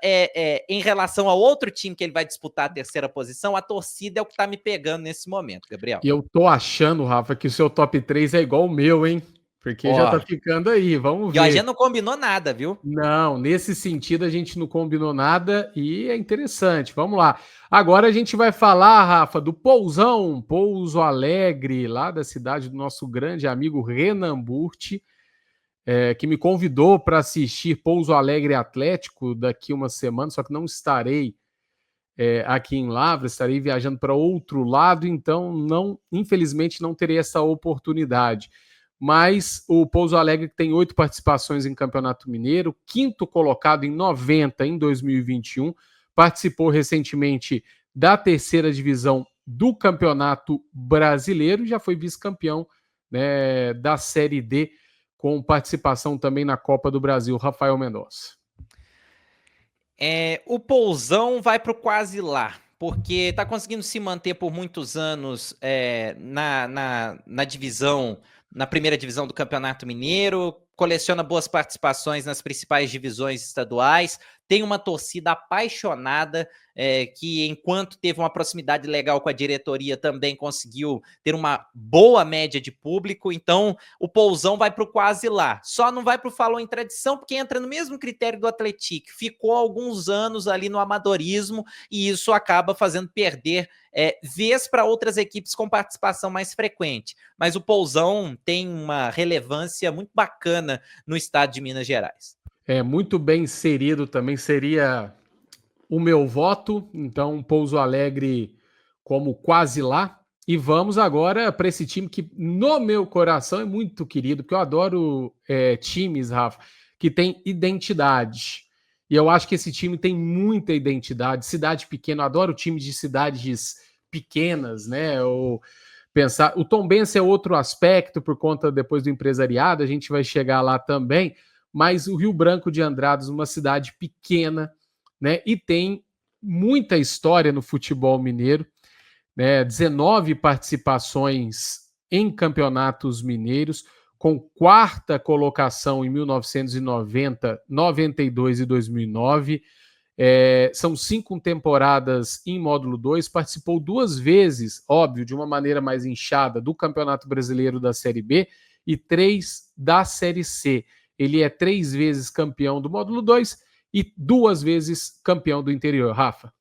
em relação ao outro time que ele vai disputar a terceira posição, a torcida é o que tá me pegando nesse momento, Gabriel. E eu tô achando, Rafa, que o seu top 3 é igual o meu, hein? Porque já tá ficando aí, vamos ver. E a gente não combinou nada, viu? Não, nesse sentido a gente não combinou nada e é interessante. Vamos lá. Agora a gente vai falar, Rafa, do Pousão, Pouso Alegre, lá da cidade do nosso grande amigo Renan Burti, que me convidou para assistir Pouso Alegre Atlético daqui uma semana, só que não estarei aqui em Lavras, estarei viajando para outro lado, então infelizmente não terei essa oportunidade. Mas o Pouso Alegre tem 8 participações em Campeonato Mineiro, 5º colocado em 90 em 2021, participou recentemente da terceira divisão do Campeonato Brasileiro e já foi vice-campeão, né, da Série D, com participação também na Copa do Brasil. Rafael Mendonça. O Pousão vai para o quase lá, porque está conseguindo se manter por muitos anos na divisão, na primeira divisão do Campeonato Mineiro, coleciona boas participações nas principais divisões estaduais, tem uma torcida apaixonada, que enquanto teve uma proximidade legal com a diretoria, também conseguiu ter uma boa média de público. Então o Pousão vai para o quase lá, só não vai para o Falou em Tradição, porque entra no mesmo critério do Atlético, ficou alguns anos ali no amadorismo, e isso acaba fazendo perder vez para outras equipes com participação mais frequente. Mas o Pousão tem uma relevância muito bacana no estado de Minas Gerais. Muito bem inserido também seria o meu voto, então Pouso Alegre como quase lá. E vamos agora para esse time que no meu coração é muito querido, porque eu adoro times, Rafa, que tem identidade. E eu acho que esse time tem muita identidade. Cidade pequena, eu adoro times de cidades pequenas, né? Ou pensar, o Tombense é outro aspecto por conta depois do empresariado, a gente vai chegar lá também, mas o Rio Branco de Andradas, uma cidade pequena, né? E tem muita história no futebol mineiro, né? 19 participações em campeonatos mineiros, com quarta colocação em 1990, 92 e 2009. São 5 temporadas em módulo 2, participou 2 vezes, óbvio, de uma maneira mais inchada, do Campeonato Brasileiro da Série B e 3 da Série C. Ele é 3 vezes campeão do módulo 2 e 2 vezes campeão do interior. Rafa.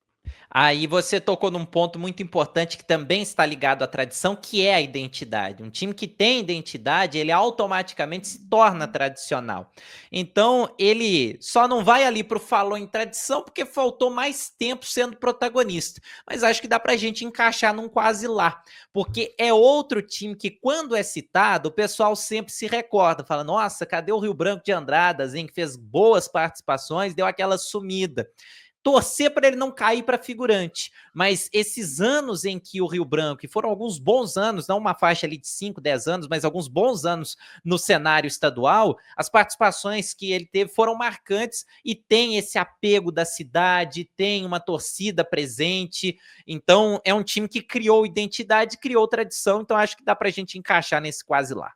Aí você tocou num ponto muito importante que também está ligado à tradição, que é a identidade. Um time que tem identidade, ele automaticamente se torna tradicional. Então, ele só não vai ali para o falou em tradição porque faltou mais tempo sendo protagonista. Mas acho que dá para a gente encaixar num quase lá. Porque é outro time que, quando é citado, o pessoal sempre se recorda. Fala, nossa, cadê o Rio Branco de Andradas, hein? Que fez boas participações, deu aquela sumida. Torcer para ele não cair para figurante, mas esses anos em que o Rio Branco, e foram alguns bons anos, não uma faixa ali de 5, 10 anos, mas alguns bons anos no cenário estadual, as participações que ele teve foram marcantes e tem esse apego da cidade, tem uma torcida presente, então é um time que criou identidade, criou tradição, então acho que dá para a gente encaixar nesse quase lá.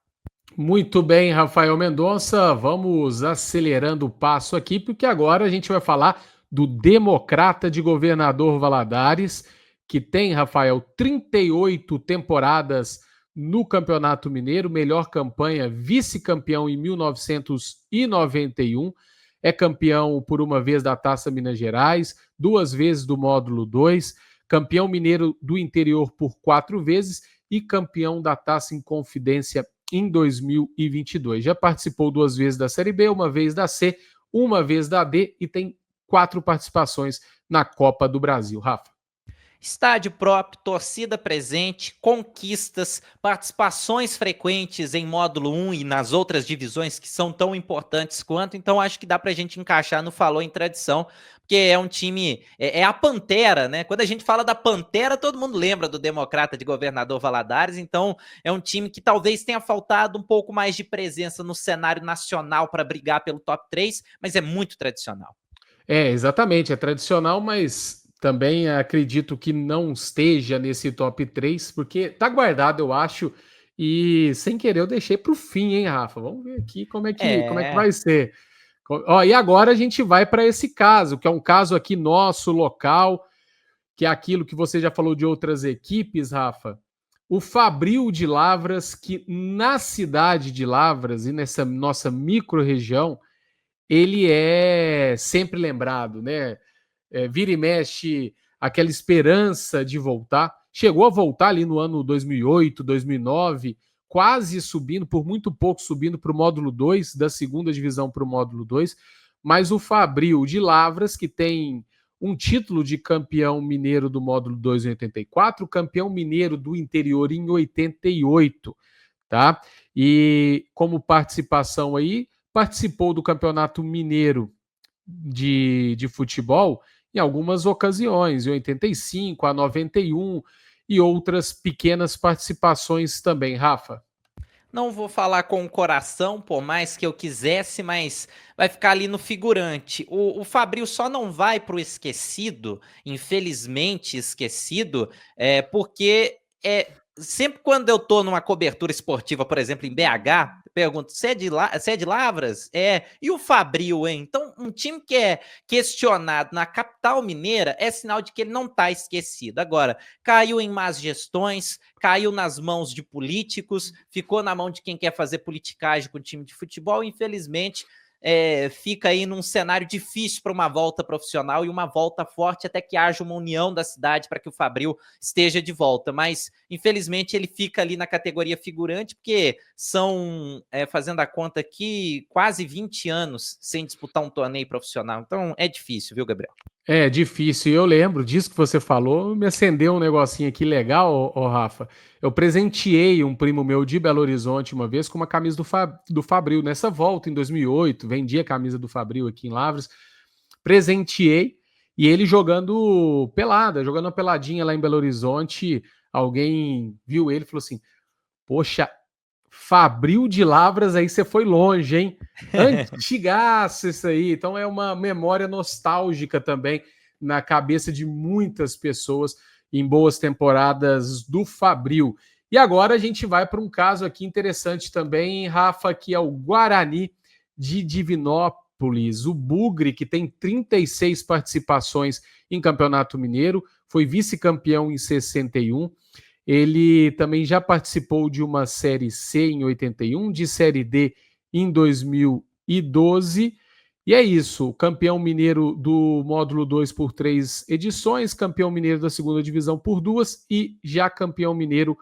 Muito bem, Rafael Mendonça, vamos acelerando o passo aqui, porque agora a gente vai falar do Democrata de Governador Valadares, que tem, Rafael, 38 temporadas no Campeonato Mineiro, melhor campanha, vice-campeão em 1991, é campeão por uma vez da Taça Minas Gerais, 2 vezes do Módulo 2, campeão mineiro do interior por 4 vezes e campeão da Taça Inconfidência em 2022. Já participou 2 vezes da Série B, 1 vez da C, 1 vez da D e tem 4 participações na Copa do Brasil. Rafa. Estádio próprio, torcida presente, conquistas, participações frequentes em módulo 1 e nas outras divisões que são tão importantes quanto, então acho que dá pra gente encaixar no falou em tradição, porque é um time, é a Pantera, né? Quando a gente fala da Pantera, todo mundo lembra do Democrata de Governador Valadares, então é um time que talvez tenha faltado um pouco mais de presença no cenário nacional para brigar pelo top 3, mas é muito tradicional. Exatamente, é tradicional, mas também acredito que não esteja nesse top 3, porque tá guardado, eu acho, e sem querer eu deixei para o fim, hein, Rafa? Vamos ver aqui como é que vai ser. E agora a gente vai para esse caso, que é um caso aqui nosso, local, que é aquilo que você já falou de outras equipes, Rafa. O Fabril de Lavras, que na cidade de Lavras e nessa nossa micro-região, ele é sempre lembrado, né? Vira e mexe aquela esperança de voltar. Chegou a voltar ali no ano 2008, 2009, quase subindo, por muito pouco subindo para o módulo 2, da segunda divisão para o módulo 2. Mas o Fabril de Lavras, que tem um título de campeão mineiro do módulo 2 em 84, campeão mineiro do interior em 88, tá? E como participação aí, participou do Campeonato Mineiro de futebol em algumas ocasiões, em 85, a 91 e outras pequenas participações também, Rafa. Não vou falar com o coração, por mais que eu quisesse, mas vai ficar ali no figurante. O Fabril só não vai para o esquecido, infelizmente esquecido, porque sempre quando eu tô numa cobertura esportiva, por exemplo, em BH, eu pergunto, você é de Lavras? E o Fabril, hein? Então, um time que é questionado na capital mineira é sinal de que ele não tá esquecido. Agora, caiu em más gestões, caiu nas mãos de políticos, ficou na mão de quem quer fazer politicagem com o time de futebol, infelizmente, fica aí num cenário difícil para uma volta profissional e uma volta forte até que haja uma união da cidade para que o Fabril esteja de volta, mas infelizmente ele fica ali na categoria figurante porque são, fazendo a conta aqui, quase 20 anos sem disputar um torneio profissional, então é difícil, viu, Gabriel? É difícil, eu lembro disso que você falou, me acendeu um negocinho aqui legal, Rafa. Eu presenteei um primo meu de Belo Horizonte uma vez com uma camisa do Fabril, nessa volta em 2008, vendi a camisa do Fabril aqui em Lavras, presenteei e ele jogando pelada, jogando uma peladinha lá em Belo Horizonte, alguém viu ele e falou assim, poxa, Fabril de Lavras, aí você foi longe, hein? Antigaço isso aí. Então é uma memória nostálgica também na cabeça de muitas pessoas em boas temporadas do Fabril. E agora a gente vai para um caso aqui interessante também, Rafa, que é o Guarani de Divinópolis. O Bugre, que tem 36 participações em Campeonato Mineiro, foi vice-campeão em 61. Ele também já participou de uma Série C em 81, de Série D em 2012. E é isso, campeão mineiro do módulo 2 por 3 edições, campeão mineiro da segunda divisão por 2 e já campeão mineiro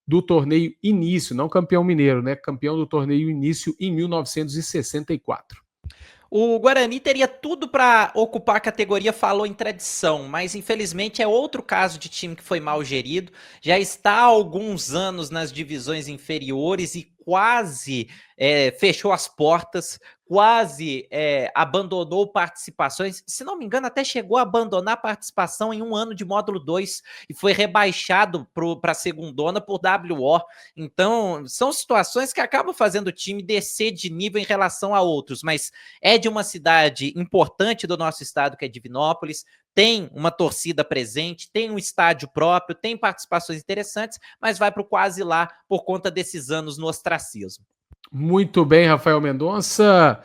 do torneio início, não campeão mineiro, né? Campeão do torneio início em 1964. O Guarani teria tudo para ocupar a categoria falou em tradição, mas infelizmente é outro caso de time que foi mal gerido, já está há alguns anos nas divisões inferiores e quase fechou as portas, quase abandonou participações, se não me engano até chegou a abandonar a participação em um ano de módulo 2 e foi rebaixado para a segundona por WO, então são situações que acabam fazendo o time descer de nível em relação a outros, mas é de uma cidade importante do nosso estado que é Divinópolis, tem uma torcida presente, tem um estádio próprio, tem participações interessantes, mas vai para o quase lá por conta desses anos no ostracismo. Muito bem, Rafael Mendonça.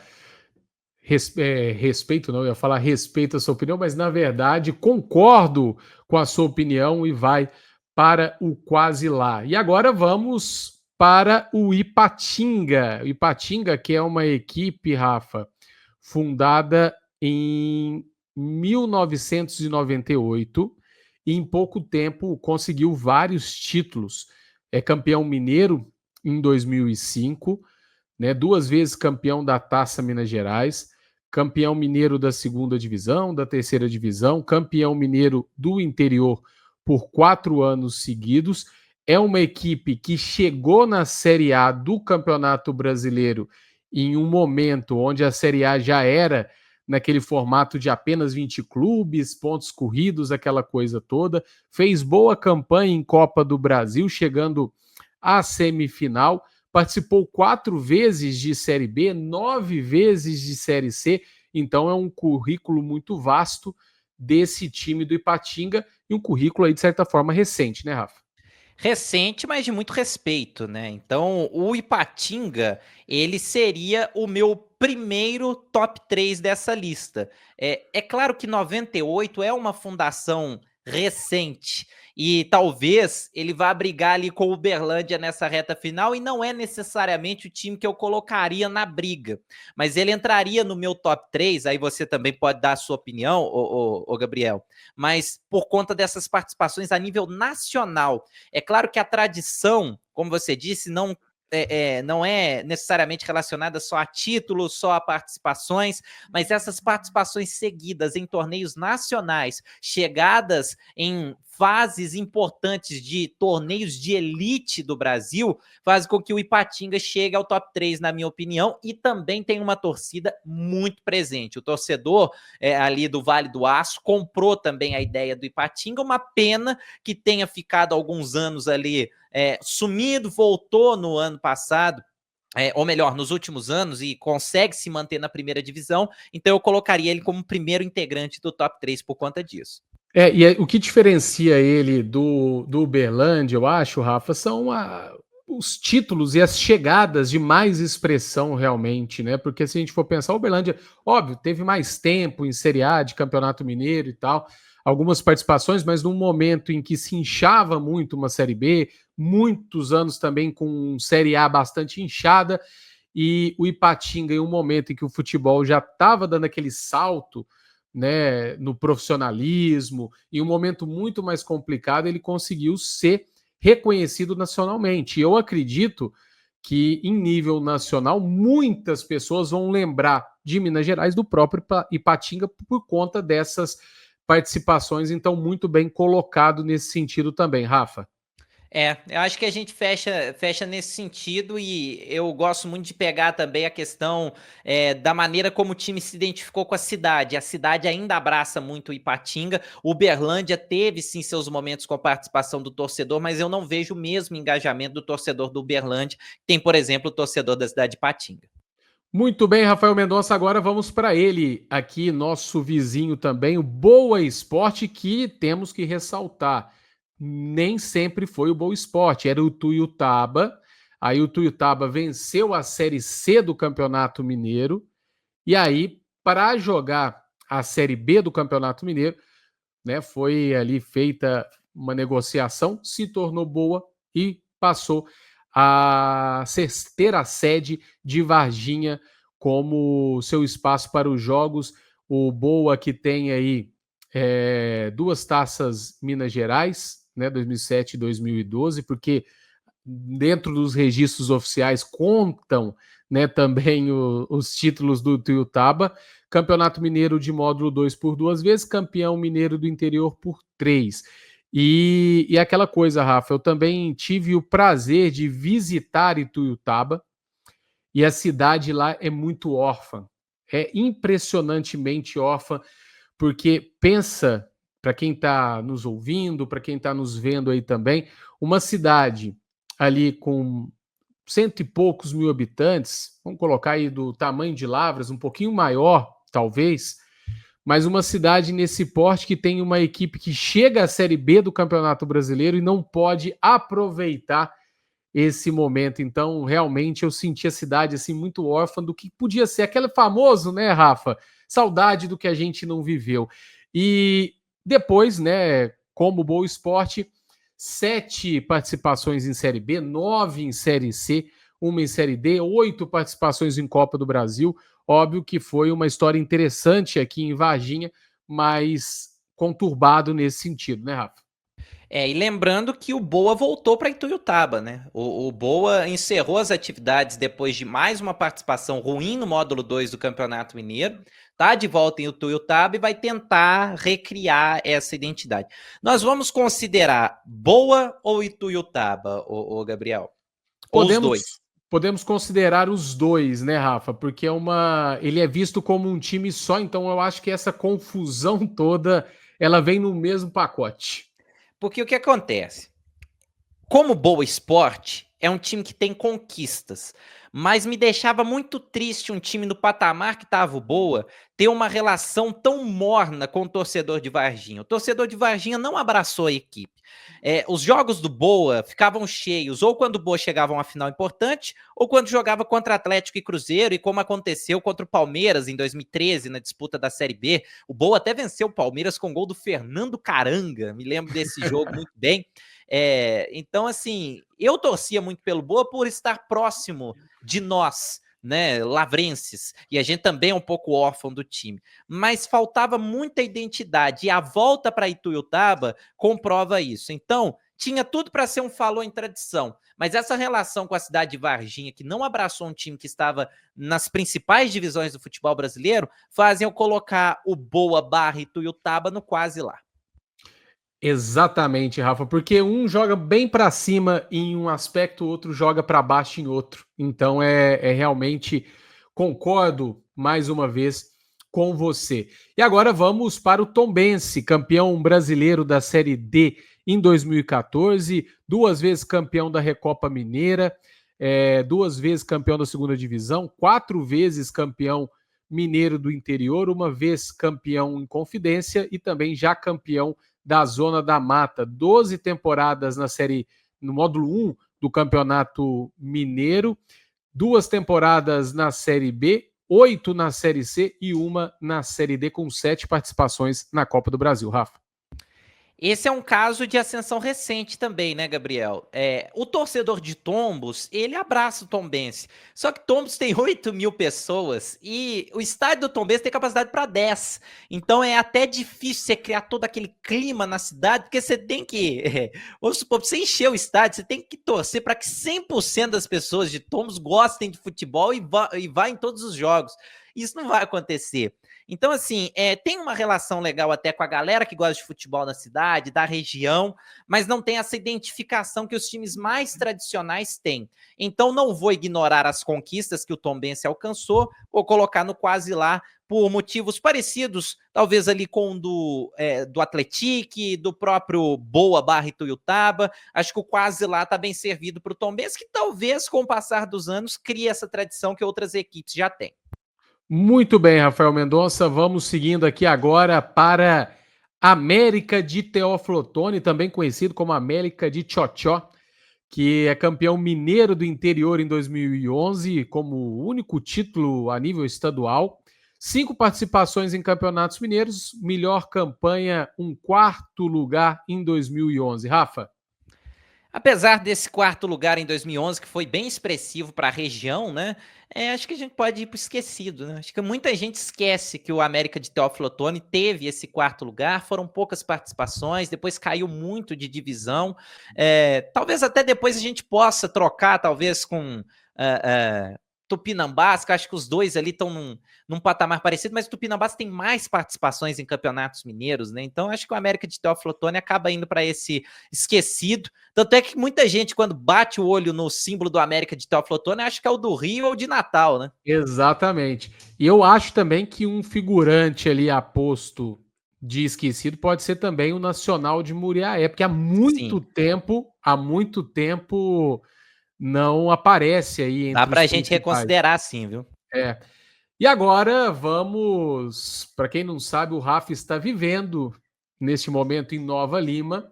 Respeito, não, eu ia falar respeito a sua opinião, mas na verdade concordo com a sua opinião e vai para o quase lá. E agora vamos para o Ipatinga. O Ipatinga, que é uma equipe, Rafa, fundada em 1998 e em pouco tempo conseguiu vários títulos. É campeão mineiro em 2005, né, 2 vezes campeão da Taça Minas Gerais, campeão mineiro da segunda divisão, da terceira divisão, campeão mineiro do interior por 4 anos seguidos. É uma equipe que chegou na Série A do Campeonato Brasileiro em um momento onde a Série A já era naquele formato de apenas 20 clubes, pontos corridos, aquela coisa toda. Fez boa campanha em Copa do Brasil, chegando à semifinal. Participou 4 vezes de Série B, 9 vezes de Série C. Então é um currículo muito vasto desse time do Ipatinga e um currículo aí, de certa forma, recente, né, Rafa? Recente, mas de muito respeito, né? Então, o Ipatinga, ele seria o meu primeiro top 3 dessa lista. É claro que 98 é uma fundação recente e talvez ele vá brigar ali com o Uberlândia nessa reta final e não é necessariamente o time que eu colocaria na briga, mas ele entraria no meu top 3, aí você também pode dar a sua opinião, ô Gabriel, mas por conta dessas participações a nível nacional. É claro que a tradição, como você disse, não é necessariamente relacionada só a títulos, só a participações, mas essas participações seguidas em torneios nacionais, chegadas em fases importantes de torneios de elite do Brasil, faz com que o Ipatinga chegue ao top 3, na minha opinião, e também tem uma torcida muito presente. O torcedor ali do Vale do Aço comprou também a ideia do Ipatinga, uma pena que tenha ficado alguns anos ali sumido, voltou no ano passado, ou melhor, nos últimos anos, e consegue se manter na primeira divisão, então eu colocaria ele como primeiro integrante do top 3 por conta disso. O que diferencia ele do Uberlândia, eu acho, Rafa, são os títulos e as chegadas de mais expressão realmente, né? Porque se a gente for pensar, o Uberlândia, óbvio, teve mais tempo em Série A de Campeonato Mineiro e tal, algumas participações, mas num momento em que se inchava muito uma Série B, muitos anos também com Série A bastante inchada, e o Ipatinga, em um momento em que o futebol já estava dando aquele salto, né, no profissionalismo, em um momento muito mais complicado, ele conseguiu ser reconhecido nacionalmente. E eu acredito que, em nível nacional, muitas pessoas vão lembrar de Minas Gerais, do próprio Ipatinga, por conta dessas participações. Então, muito bem colocado nesse sentido também, Rafa. Eu acho que a gente fecha nesse sentido e eu gosto muito de pegar também a questão da maneira como o time se identificou com a cidade. A cidade ainda abraça muito o Ipatinga. O Uberlândia teve sim seus momentos com a participação do torcedor, mas eu não vejo o mesmo engajamento do torcedor do Uberlândia. Tem, por exemplo, o torcedor da cidade de Ipatinga. Muito bem, Rafael Mendonça, agora vamos para ele, aqui nosso vizinho também, o Boa Esporte, que temos que ressaltar. Nem sempre foi o Boa Esporte, era o Tuiutaba. Aí o Tuiutaba venceu a Série C do Campeonato Mineiro. E aí, para jogar a Série B do Campeonato Mineiro, né, foi ali feita uma negociação, se tornou Boa e passou a ter a sede de Varginha como seu espaço para os jogos. O Boa que tem aí 2 taças Minas Gerais, né, 2007 e 2012, porque dentro dos registros oficiais contam, né, também os títulos do Tuiutaba. Campeonato Mineiro de módulo 2 por 2 vezes, campeão mineiro do interior por 3. E aquela coisa, Rafa, eu também tive o prazer de visitar Ituiutaba e a cidade lá é muito órfã, é impressionantemente órfã, porque pensa, para quem está nos ouvindo, para quem está nos vendo aí também, uma cidade ali com 100 e poucos mil habitantes, vamos colocar aí do tamanho de Lavras, um pouquinho maior, talvez, mas uma cidade nesse porte que tem uma equipe que chega à Série B do Campeonato Brasileiro e não pode aproveitar esse momento. Então, realmente, eu senti a cidade assim muito órfã do que podia ser aquele famoso, né, Rafa? Saudade do que a gente não viveu. E depois, né, como Boa Esporte, 7 participações em Série B, 9 em Série C, 1 em Série D, 8 participações em Copa do Brasil. Óbvio que foi uma história interessante aqui em Varginha, mas conturbado nesse sentido, né, Rafa? E lembrando que o Boa voltou para Ituiutaba, né? O Boa encerrou as atividades depois de mais uma participação ruim no módulo 2 do Campeonato Mineiro, tá de volta em Ituiutaba e vai tentar recriar essa identidade. Nós vamos considerar Boa ou Ituiutaba, o Gabriel? Ou os dois? Podemos considerar os dois, né, Rafa? Porque ele é visto como um time só, então eu acho que essa confusão toda, ela vem no mesmo pacote. Porque o que acontece? Como Boa Esporte é um time que tem conquistas, mas me deixava muito triste um time no patamar que estava o Boa ter uma relação tão morna com o torcedor de Varginha. O torcedor de Varginha não abraçou a equipe. Os jogos do Boa ficavam cheios, ou quando o Boa chegava a uma final importante, ou quando jogava contra Atlético e Cruzeiro, e como aconteceu contra o Palmeiras em 2013, na disputa da Série B. O Boa até venceu o Palmeiras com gol do Fernando Caranga, me lembro desse jogo muito bem. Então, assim, eu torcia muito pelo Boa por estar próximo de nós, né, lavrenses, e a gente também é um pouco órfão do time, mas faltava muita identidade, e a volta para Ituiutaba comprova isso. Então, tinha tudo para ser um falou em tradição, mas essa relação com a cidade de Varginha, que não abraçou um time que estava nas principais divisões do futebol brasileiro, fazem eu colocar o Boa / Ituiutaba no quase lá. Exatamente, Rafa, porque um joga bem para cima em um aspecto, o outro joga para baixo em outro. Então realmente concordo mais uma vez com você. E agora vamos para o Tombense, campeão brasileiro da Série D em 2014, 2 vezes campeão da Recopa Mineira, 2 vezes campeão da segunda divisão, 4 vezes campeão mineiro do interior, 1 vez campeão em Confidência e também já campeão da Zona da Mata, 12 temporadas no módulo 1 do Campeonato Mineiro, 2 temporadas na Série B, 8 na Série C e 1 na Série D, com 7 participações na Copa do Brasil, Rafa. Esse é um caso de ascensão recente também, né, Gabriel? O torcedor de Tombos, ele abraça o Tombense. Só que Tombos tem 8 mil pessoas e o estádio do Tombense tem capacidade para 10. Então é até difícil você criar todo aquele clima na cidade, porque você tem que... Vamos supor, pra você encher o estádio, você tem que torcer para que 100% das pessoas de Tombos gostem de futebol e vá em todos os jogos. Isso não vai acontecer. Então, assim, tem uma relação legal até com a galera que gosta de futebol na cidade, da região, mas não tem essa identificação que os times mais tradicionais têm. Então, não vou ignorar as conquistas que o Tombense alcançou, vou colocar no quase lá por motivos parecidos, talvez ali com o do Atlético, do próprio Boa Barra Ituiutaba. Acho que o quase lá está bem servido para o Tombense, que talvez, com o passar dos anos, crie essa tradição que outras equipes já têm. Muito bem, Rafael Mendonça. Vamos seguindo aqui agora para América de Teófilo Otoni, também conhecido como América de Tchotchó, que é campeão mineiro do interior em 2011, como único título a nível estadual. 5 participações em campeonatos mineiros, melhor campanha, um 4º lugar em 2011. Rafa? Apesar desse 4º lugar em 2011, que foi bem expressivo para a região, né? Acho que a gente pode ir para o esquecido, né? Acho que muita gente esquece que o América de Teófilo Otoni teve esse 4º lugar, foram poucas participações, depois caiu muito de divisão. Talvez até depois a gente possa trocar, talvez com Tupinambás, que acho que os dois ali estão num patamar parecido, mas o Tupinambás tem mais participações em campeonatos mineiros, né? Então acho que o América de Teófilo Otoni acaba indo para esse esquecido. Tanto é que muita gente, quando bate o olho no símbolo do América de Teófilo Otoni, acha que é o do Rio ou de Natal, né? Exatamente. E eu acho também que um figurante ali aposto de esquecido pode ser também o Nacional de Muriaé, porque há muito tempo não aparece aí entre Dá pra gente reconsiderar sim, viu? E agora vamos, para quem não sabe, o Rafa está vivendo neste momento em Nova Lima,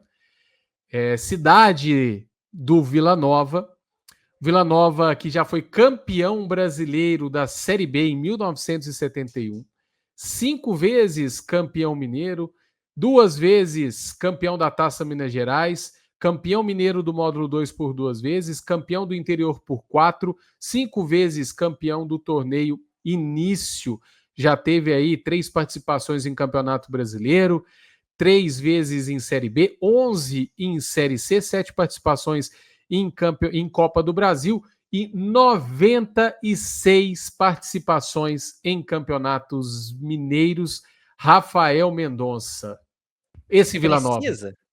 cidade do Vila Nova. Vila Nova que já foi campeão brasileiro da Série B em 1971, 5 vezes campeão mineiro, 2 vezes campeão da Taça Minas Gerais, campeão mineiro do módulo 2 por 2 vezes, campeão do interior por 4, 5 vezes campeão do torneio Início. Já teve aí 3 participações em Campeonato Brasileiro, 3 vezes em Série B, 11 em Série C, 7 participações em Copa do Brasil e 96 participações em campeonatos mineiros. Rafael Mendonça. Esse Vila Nova.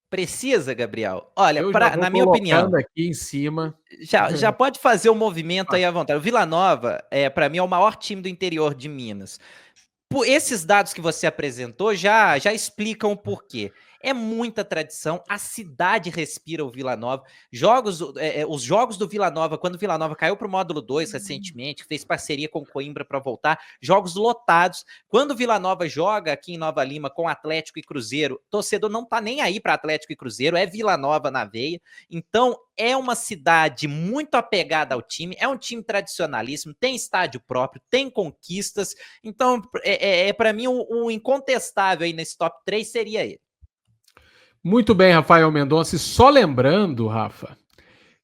Precisa, Gabriel. Olha, na minha opinião, aqui em cima. Já pode fazer o movimento aí à vontade. O Vila Nova, para mim, é o maior time do interior de Minas. Esses dados que você apresentou já explicam o porquê. É muita tradição, a cidade respira o Vila Nova. Os jogos do Vila Nova, quando o Vila Nova caiu para o módulo 2 recentemente, fez parceria com o Coimbra para voltar, jogos lotados. Quando o Vila Nova joga aqui em Nova Lima com Atlético e Cruzeiro, torcedor não tá nem aí para Atlético e Cruzeiro, é Vila Nova na veia. Então, é uma cidade muito apegada ao time, é um time tradicionalíssimo, tem estádio próprio, tem conquistas. Então, para mim, o incontestável aí nesse top 3 seria ele. Muito bem, Rafael Mendonça. E só lembrando, Rafa,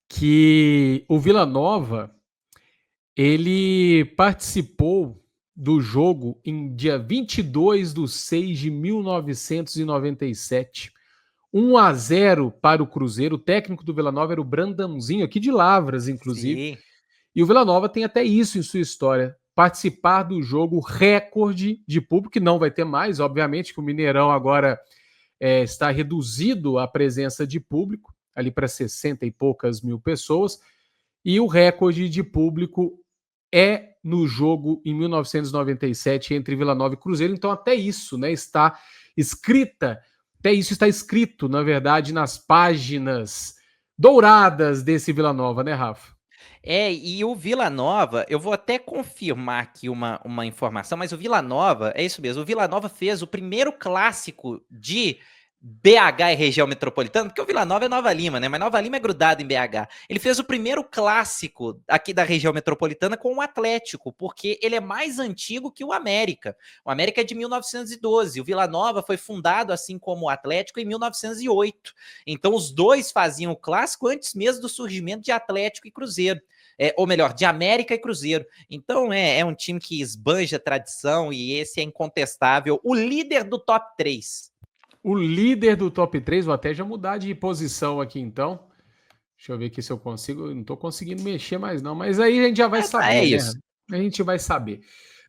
que o Vila Nova, ele participou do jogo em dia 22/6/1997. 1-0 para o Cruzeiro. O técnico do Vila Nova era o Brandãozinho, aqui de Lavras, inclusive. Sim. E o Vila Nova tem até isso em sua história. Participar do jogo recorde de público, que não vai ter mais, obviamente, que o Mineirão agora está reduzido a presença de público, ali para 60 e poucas mil pessoas, e o recorde de público é no jogo em 1997 entre Vila Nova e Cruzeiro. Então até isso, né, está escrito, na verdade, nas páginas douradas desse Vila Nova, né, Rafa? E o Vila Nova, eu vou até confirmar aqui uma informação, mas o Vila Nova, é isso mesmo, o Vila Nova fez o primeiro clássico de BH e região metropolitana, porque o Vila Nova é Nova Lima, né? Mas Nova Lima é grudado em BH. Ele fez o primeiro clássico aqui da região metropolitana com o Atlético, porque ele é mais antigo que o América. O América é de 1912, o Vila Nova foi fundado, assim como o Atlético, em 1908. Então os dois faziam o clássico antes mesmo do surgimento de Atlético e Cruzeiro. Ou melhor, de América e Cruzeiro. Então é um time que esbanja tradição e esse é incontestável. O líder do top 3. O líder do top 3, vou até já mudar de posição aqui então. Deixa eu ver aqui se eu consigo. Eu não estou conseguindo mexer mais não, mas aí a gente já vai saber. É isso. Né? A gente vai saber.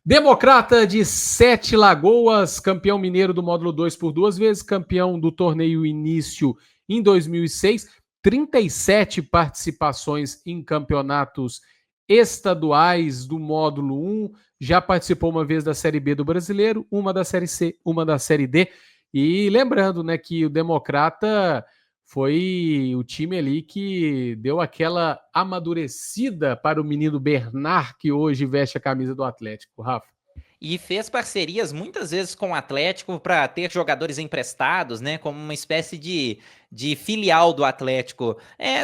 Democrata de Sete Lagoas, campeão mineiro do módulo 2 por 2 vezes, campeão do torneio início em 2006, 37 participações em campeonatos estaduais do módulo 1, já participou uma vez da Série B do Brasileiro, uma da Série C, uma da Série D. E lembrando, né, que o Democrata foi o time ali que deu aquela amadurecida para o menino Bernard, que hoje veste a camisa do Atlético, Rafa. E fez parcerias muitas vezes com o Atlético para ter jogadores emprestados, né? Como uma espécie de filial do Atlético.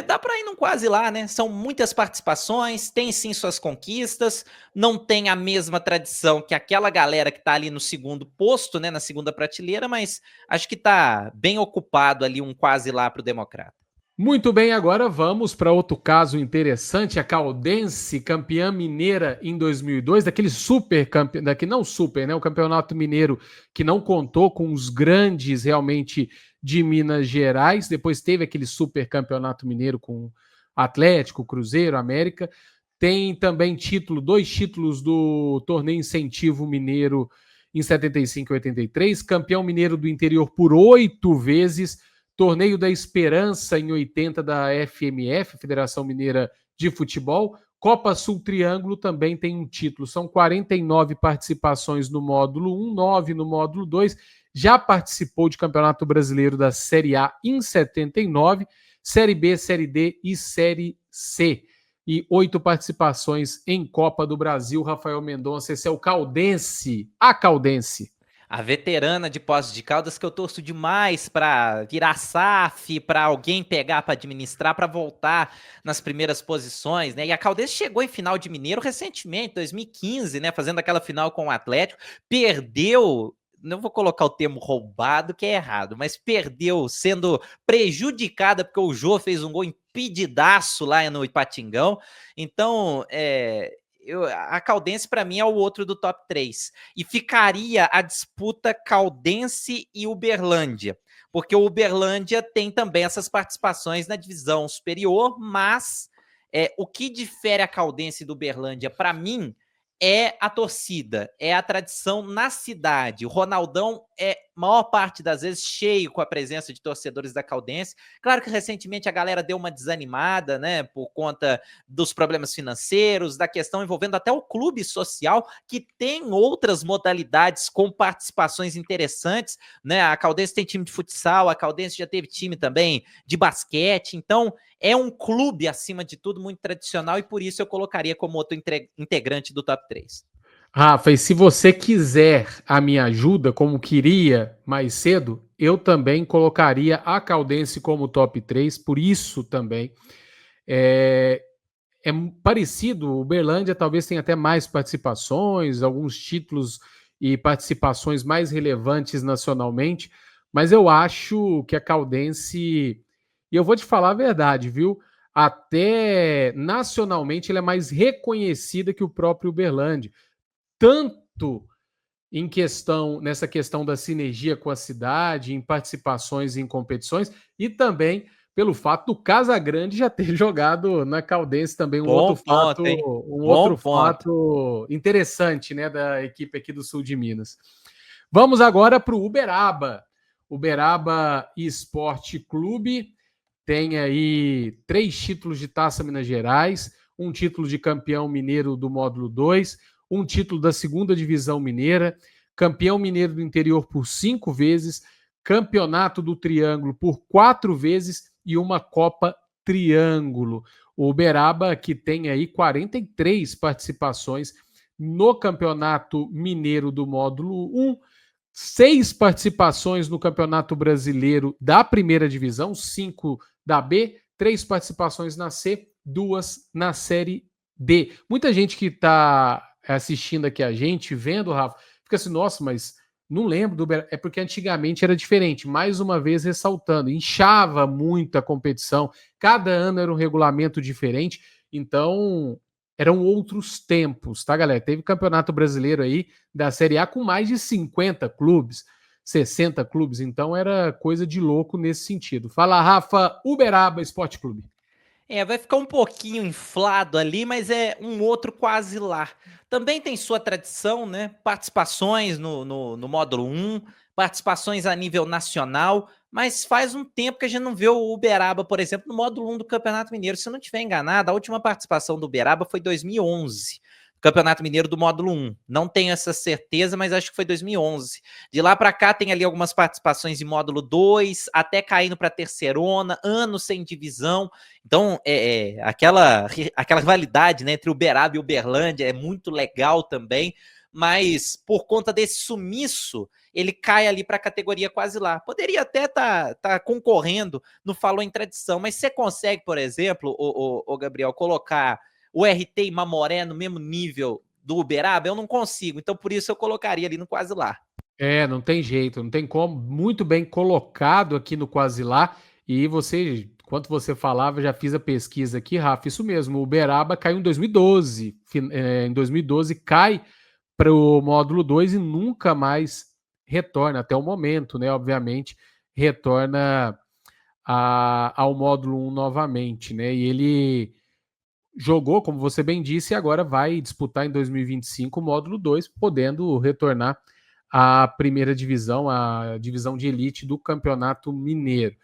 Dá para ir num quase lá, né? São muitas participações, tem sim suas conquistas, não tem a mesma tradição que aquela galera que tá ali no segundo posto, né? Na segunda prateleira, mas acho que tá bem ocupado ali um quase lá pro Democrata. Muito bem, agora vamos para outro caso interessante, a Caldense, campeã mineira em 2002, daquele super campeão, não super, né, o campeonato mineiro que não contou com os grandes realmente de Minas Gerais, depois teve aquele super campeonato mineiro com Atlético, Cruzeiro, América, tem também dois títulos do torneio Incentivo Mineiro em 75 e 83, campeão mineiro do interior por 8 vezes, Torneio da Esperança em 80 da FMF, Federação Mineira de Futebol. Copa Sul Triângulo também tem um título. São 49 participações no módulo 1, 9 no módulo 2. Já participou de Campeonato Brasileiro da Série A em 79, Série B, Série D e Série C. E 8 participações em Copa do Brasil. Rafael Mendonça, esse é o Caldense. A Caldense. A veterana de Poços de Caldas que eu torço demais para virar SAF, para alguém pegar para administrar, para voltar nas primeiras posições, né? E a Caldense chegou em final de Mineiro recentemente, 2015, né? Fazendo aquela final com o Atlético, perdeu, não vou colocar o termo roubado, que é errado, mas perdeu sendo prejudicada porque o Jô fez um gol impedidaço lá no Ipatingão. Então, a Caldense, para mim, é o outro do top 3. E ficaria a disputa Caldense e Uberlândia, porque o Uberlândia tem também essas participações na divisão superior, mas o que difere a Caldense do Uberlândia, para mim, é a torcida, é a tradição na cidade. O Ronaldão maior parte das vezes, cheio com a presença de torcedores da Caldense. Claro que recentemente a galera deu uma desanimada, né, por conta dos problemas financeiros, da questão envolvendo até o clube social, que tem outras modalidades com participações interessantes, né? A Caldense tem time de futsal, a Caldense já teve time também de basquete, então é um clube, acima de tudo, muito tradicional, e por isso eu colocaria como outro integrante do top 3. Rafa, e se você quiser a minha ajuda, como queria mais cedo, eu também colocaria a Caldense como top 3, por isso também. É parecido, o Uberlândia talvez tenha até mais participações, alguns títulos e participações mais relevantes nacionalmente, mas eu acho que a Caldense, e eu vou te falar a verdade, viu? Até nacionalmente ela é mais reconhecida que o próprio Uberlândia. Tanto nessa questão da sinergia com a cidade, em participações em competições, e também pelo fato do Casagrande já ter jogado na Caldense também, um outro fato interessante, né, da equipe aqui do sul de Minas. Vamos agora para o Uberaba. Uberaba Esporte Clube tem aí 3 títulos de Taça Minas Gerais, um título de campeão mineiro do módulo 2, um título da segunda divisão mineira, campeão mineiro do interior por 5 vezes, campeonato do Triângulo por 4 vezes e uma Copa Triângulo. O Uberaba que tem aí 43 participações no campeonato mineiro do módulo 1, 6 participações no campeonato brasileiro da primeira divisão, 5 da B, 3 participações na C, 2 na Série D. Muita gente que está assistindo aqui a gente, vendo, Rafa, fica assim, nossa, mas não lembro do Uberaba. É porque antigamente era diferente, mais uma vez ressaltando, inchava muito a competição, cada ano era um regulamento diferente, então eram outros tempos, tá, galera? Teve campeonato brasileiro aí da Série A com mais de 50 clubes, 60 clubes, então era coisa de louco nesse sentido. Fala, Rafa, Uberaba Esporte Clube. Vai ficar um pouquinho inflado ali, mas é um outro quase lá. Também tem sua tradição, né? Participações no módulo 1, participações a nível nacional, mas faz um tempo que a gente não vê o Uberaba, por exemplo, no módulo 1 do Campeonato Mineiro. Se eu não estiver enganado, a última participação do Uberaba foi 2011. Campeonato Mineiro do módulo 1. Não tenho essa certeza, mas acho que foi 2011. De lá para cá tem ali algumas participações em módulo 2, até caindo para terceirona, anos sem divisão. Então, aquela rivalidade, né, entre Uberaba e Uberlândia é muito legal também, mas por conta desse sumiço, ele cai ali para a categoria quase lá. Poderia até tá concorrendo no Falou em Tradição, mas você consegue, por exemplo, o Gabriel, colocar o RT e Mamoré no mesmo nível do Uberaba? Eu não consigo, então por isso eu colocaria ali no quase lá. Não tem jeito, não tem como. Muito bem colocado aqui no quase lá. E você, enquanto você falava, já fiz a pesquisa aqui, Rafa, isso mesmo, o Uberaba caiu em 2012. Em 2012 cai para o módulo 2 e nunca mais retorna, até o momento, né? Obviamente, retorna ao módulo 1 novamente, né? E ele jogou, como você bem disse, e agora vai disputar em 2025 o módulo 2, podendo retornar à primeira divisão, a divisão de elite do Campeonato Mineiro.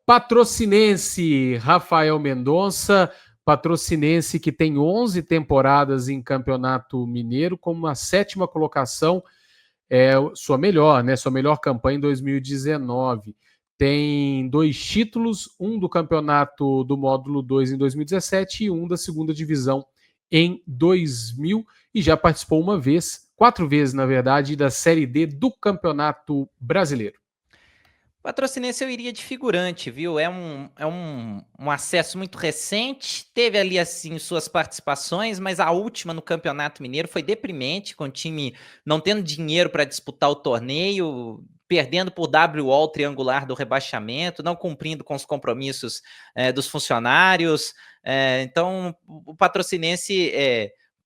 Patrocinense Rafael Mendonça, patrocinense que tem 11 temporadas em Campeonato Mineiro, com uma 7ª colocação, sua melhor, né? Sua melhor campanha em 2019. Tem 2 títulos, um do campeonato do módulo 2 em 2017 e um da segunda divisão em 2000, e já participou 4 vezes, na verdade, da Série D do Campeonato Brasileiro. Patrocinense eu iria de figurante, viu? É um acesso muito recente, teve ali, assim, suas participações, mas a última no Campeonato Mineiro foi deprimente, com o time não tendo dinheiro para disputar o torneio, perdendo por WO triangular do rebaixamento, não cumprindo com os compromissos dos funcionários. Então, o Patrocinense,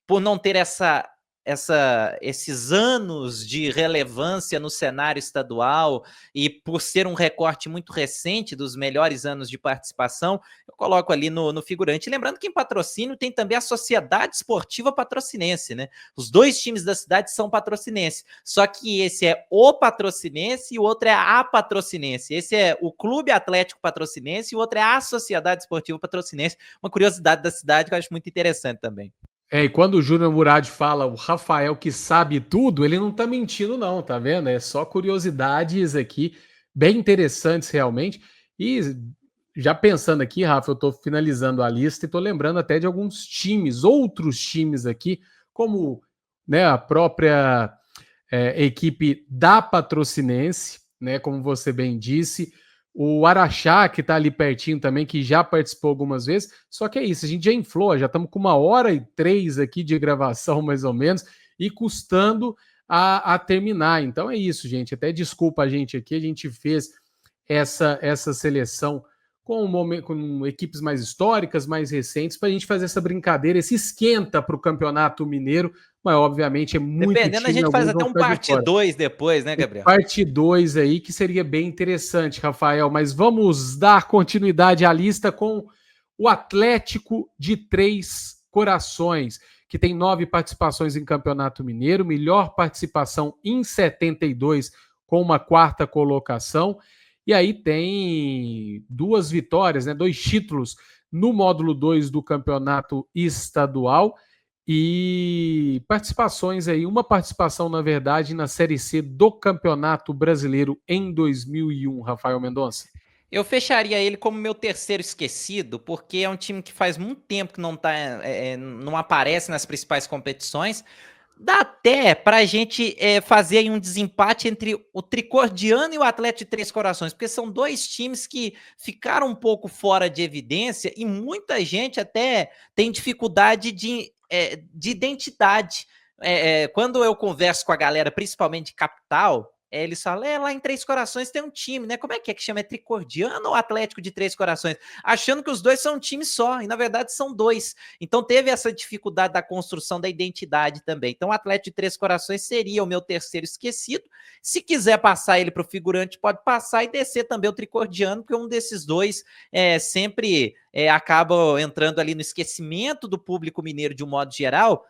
por não ter esses anos de relevância no cenário estadual e por ser um recorte muito recente dos melhores anos de participação, eu coloco ali no figurante. Lembrando que em Patrocínio tem também a Sociedade Esportiva Patrocinense, né? Os 2 times da cidade são patrocinenses, só que esse é o Patrocinense e o outro é a Patrocinense. Esse é o Clube Atlético Patrocinense e o outro é a Sociedade Esportiva Patrocinense. Uma curiosidade da cidade que eu acho muito interessante também. E quando o Júnior Murad fala o Rafael que sabe tudo, ele não tá mentindo não, tá vendo? É só curiosidades aqui, bem interessantes realmente. E já pensando aqui, Rafa, eu tô finalizando a lista e tô lembrando até de alguns times, outros times aqui, como, né, a própria equipe da Patrocinense, né, como você bem disse, o Araxá, que está ali pertinho também, que já participou algumas vezes. Só que é isso, a gente já inflou, já estamos com 1h03 aqui de gravação, mais ou menos, e custando a terminar. Então é isso, gente. Até desculpa a gente aqui, a gente fez essa seleção com equipes mais históricas, mais recentes, para a gente fazer essa brincadeira, esse esquenta para o Campeonato Mineiro, mas obviamente é muito dependendo, time, a gente faz até um parte 2 depois, né, Gabriel? Parte 2 aí, que seria bem interessante, Rafael, mas vamos dar continuidade à lista com o Atlético de Três Corações, que tem 9 participações em Campeonato Mineiro, melhor participação em 72, com uma 4ª colocação. E aí tem 2 vitórias, né, 2 títulos no módulo 2 do campeonato estadual e participações aí, uma participação, na verdade, na Série C do Campeonato Brasileiro em 2001, Rafael Mendonça. Eu fecharia ele como meu terceiro esquecido, porque é um time que faz muito tempo que não aparece nas principais competições. Dá até para a gente fazer aí um desempate entre o Tricordiano e o Atlético de Três Corações, porque são 2 times que ficaram um pouco fora de evidência e muita gente até tem dificuldade de identidade. Quando eu converso com a galera, principalmente de capital, Eles falam, lá em Três Corações tem um time, né? Como é que chama? É Tricordiano ou Atlético de Três Corações? Achando que os dois são um time só, e na verdade são dois. Então teve essa dificuldade da construção da identidade também. Então o Atlético de Três Corações seria o meu terceiro esquecido. Se quiser passar ele para o figurante, pode passar e descer também o Tricordiano, porque um desses dois sempre acaba entrando ali no esquecimento do público mineiro de um modo geral.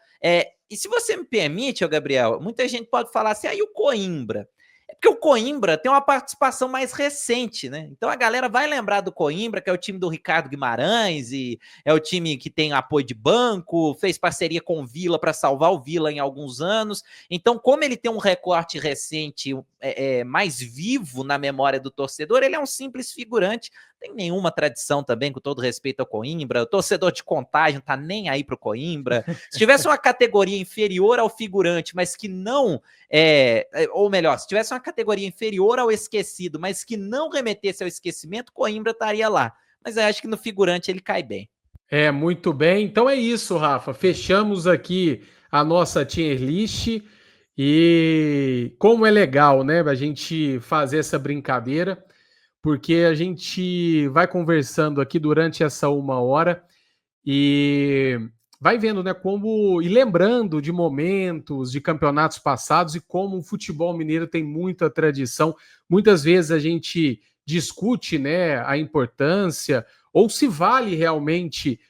E se você me permite, Gabriel, muita gente pode falar assim, aí o Coimbra. É porque o Coimbra tem uma participação mais recente, né? Então a galera vai lembrar do Coimbra, que é o time do Ricardo Guimarães, e é o time que tem apoio de banco, fez parceria com o Vila para salvar o Vila em alguns anos. Então, como ele tem um recorte recente mais vivo na memória do torcedor, ele é um simples figurante. Tem nenhuma tradição também, com todo respeito ao Coimbra. O torcedor de Contagem não tá nem aí pro Coimbra. Se tivesse uma categoria inferior ao figurante, mas que não... ou melhor, se tivesse uma categoria inferior ao esquecido, mas que não remetesse ao esquecimento, Coimbra estaria lá. Mas eu acho que no figurante ele cai bem. Muito bem. Então é isso, Rafa. Fechamos aqui a nossa tier list. E como é legal, né, a gente fazer essa brincadeira, porque a gente vai conversando aqui durante essa 1 hora e vai vendo, né, como e lembrando de momentos, de campeonatos passados e como o futebol mineiro tem muita tradição. Muitas vezes a gente discute, né, a importância ou se vale realmente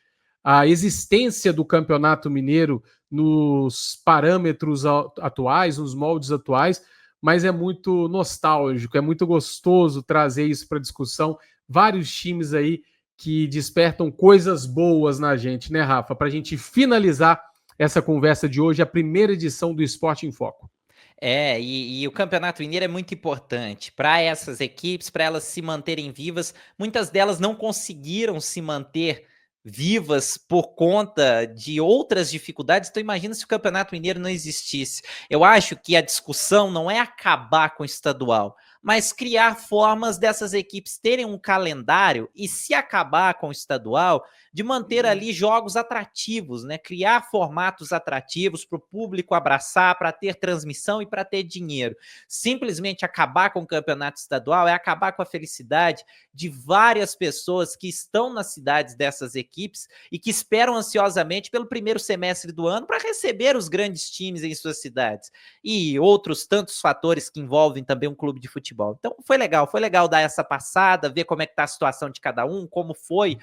a existência do Campeonato Mineiro nos parâmetros atuais, nos moldes atuais, mas é muito nostálgico, é muito gostoso trazer isso para discussão. Vários times aí que despertam coisas boas na gente, né, Rafa? Para a gente finalizar essa conversa de hoje, a primeira edição do Esporte em Foco. E o Campeonato Mineiro é muito importante para essas equipes, para elas se manterem vivas. Muitas delas não conseguiram se manter vivas por conta de outras dificuldades. Então imagina se o Campeonato Mineiro não existisse. Eu acho que a discussão não é acabar com o estadual, mas criar formas dessas equipes terem um calendário e, se acabar com o estadual, de manter ali jogos atrativos, né? Criar formatos atrativos para o público abraçar, para ter transmissão e para ter dinheiro. Simplesmente acabar com o campeonato estadual é acabar com a felicidade de várias pessoas que estão nas cidades dessas equipes e que esperam ansiosamente pelo primeiro semestre do ano para receber os grandes times em suas cidades. E outros tantos fatores que envolvem também um clube de futebol. Então foi legal dar essa passada, ver como é que está a situação de cada um, como foi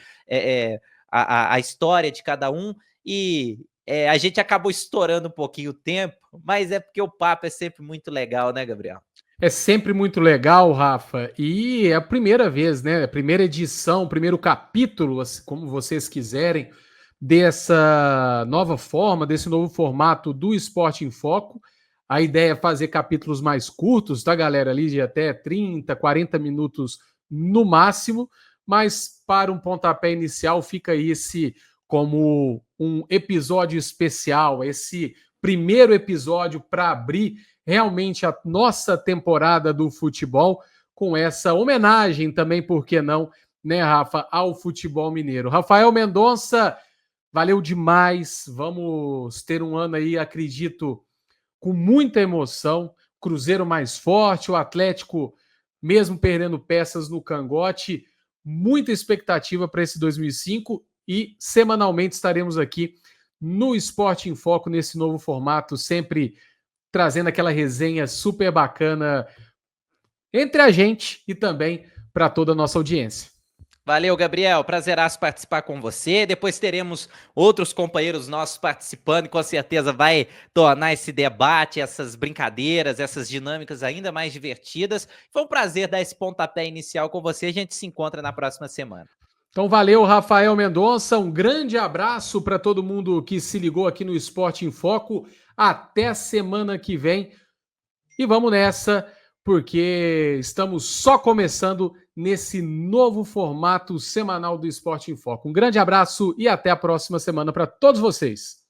a história de cada um, e a gente acabou estourando um pouquinho o tempo, mas é porque o papo é sempre muito legal, né, Gabriel? É sempre muito legal, Rafa, e é a primeira vez, né, a primeira edição, primeiro capítulo, como vocês quiserem, dessa nova forma, desse novo formato do Esporte em Foco. A ideia é fazer capítulos mais curtos, tá, galera? Ali de até 30, 40 minutos no máximo, mas para um pontapé inicial fica esse como um episódio especial, esse primeiro episódio para abrir realmente a nossa temporada do futebol, com essa homenagem também, por que não, né, Rafa, ao futebol mineiro. Rafael Mendonça, valeu demais, vamos ter um ano aí, acredito, com muita emoção, Cruzeiro mais forte, o Atlético mesmo perdendo peças no cangote, muita expectativa para esse 2005 e semanalmente estaremos aqui no Esporte em Foco, nesse novo formato, sempre trazendo aquela resenha super bacana entre a gente e também para toda a nossa audiência. Valeu, Gabriel. Prazeraço participar com você. Depois teremos outros companheiros nossos participando e com certeza vai tornar esse debate, essas brincadeiras, essas dinâmicas ainda mais divertidas. Foi um prazer dar esse pontapé inicial com você. A gente se encontra na próxima semana. Então valeu, Rafael Mendonça. Um grande abraço para todo mundo que se ligou aqui no Esporte em Foco. Até semana que vem. E vamos nessa, porque estamos só começando nesse novo formato semanal do Esporte em Foco. Um grande abraço e até a próxima semana para todos vocês.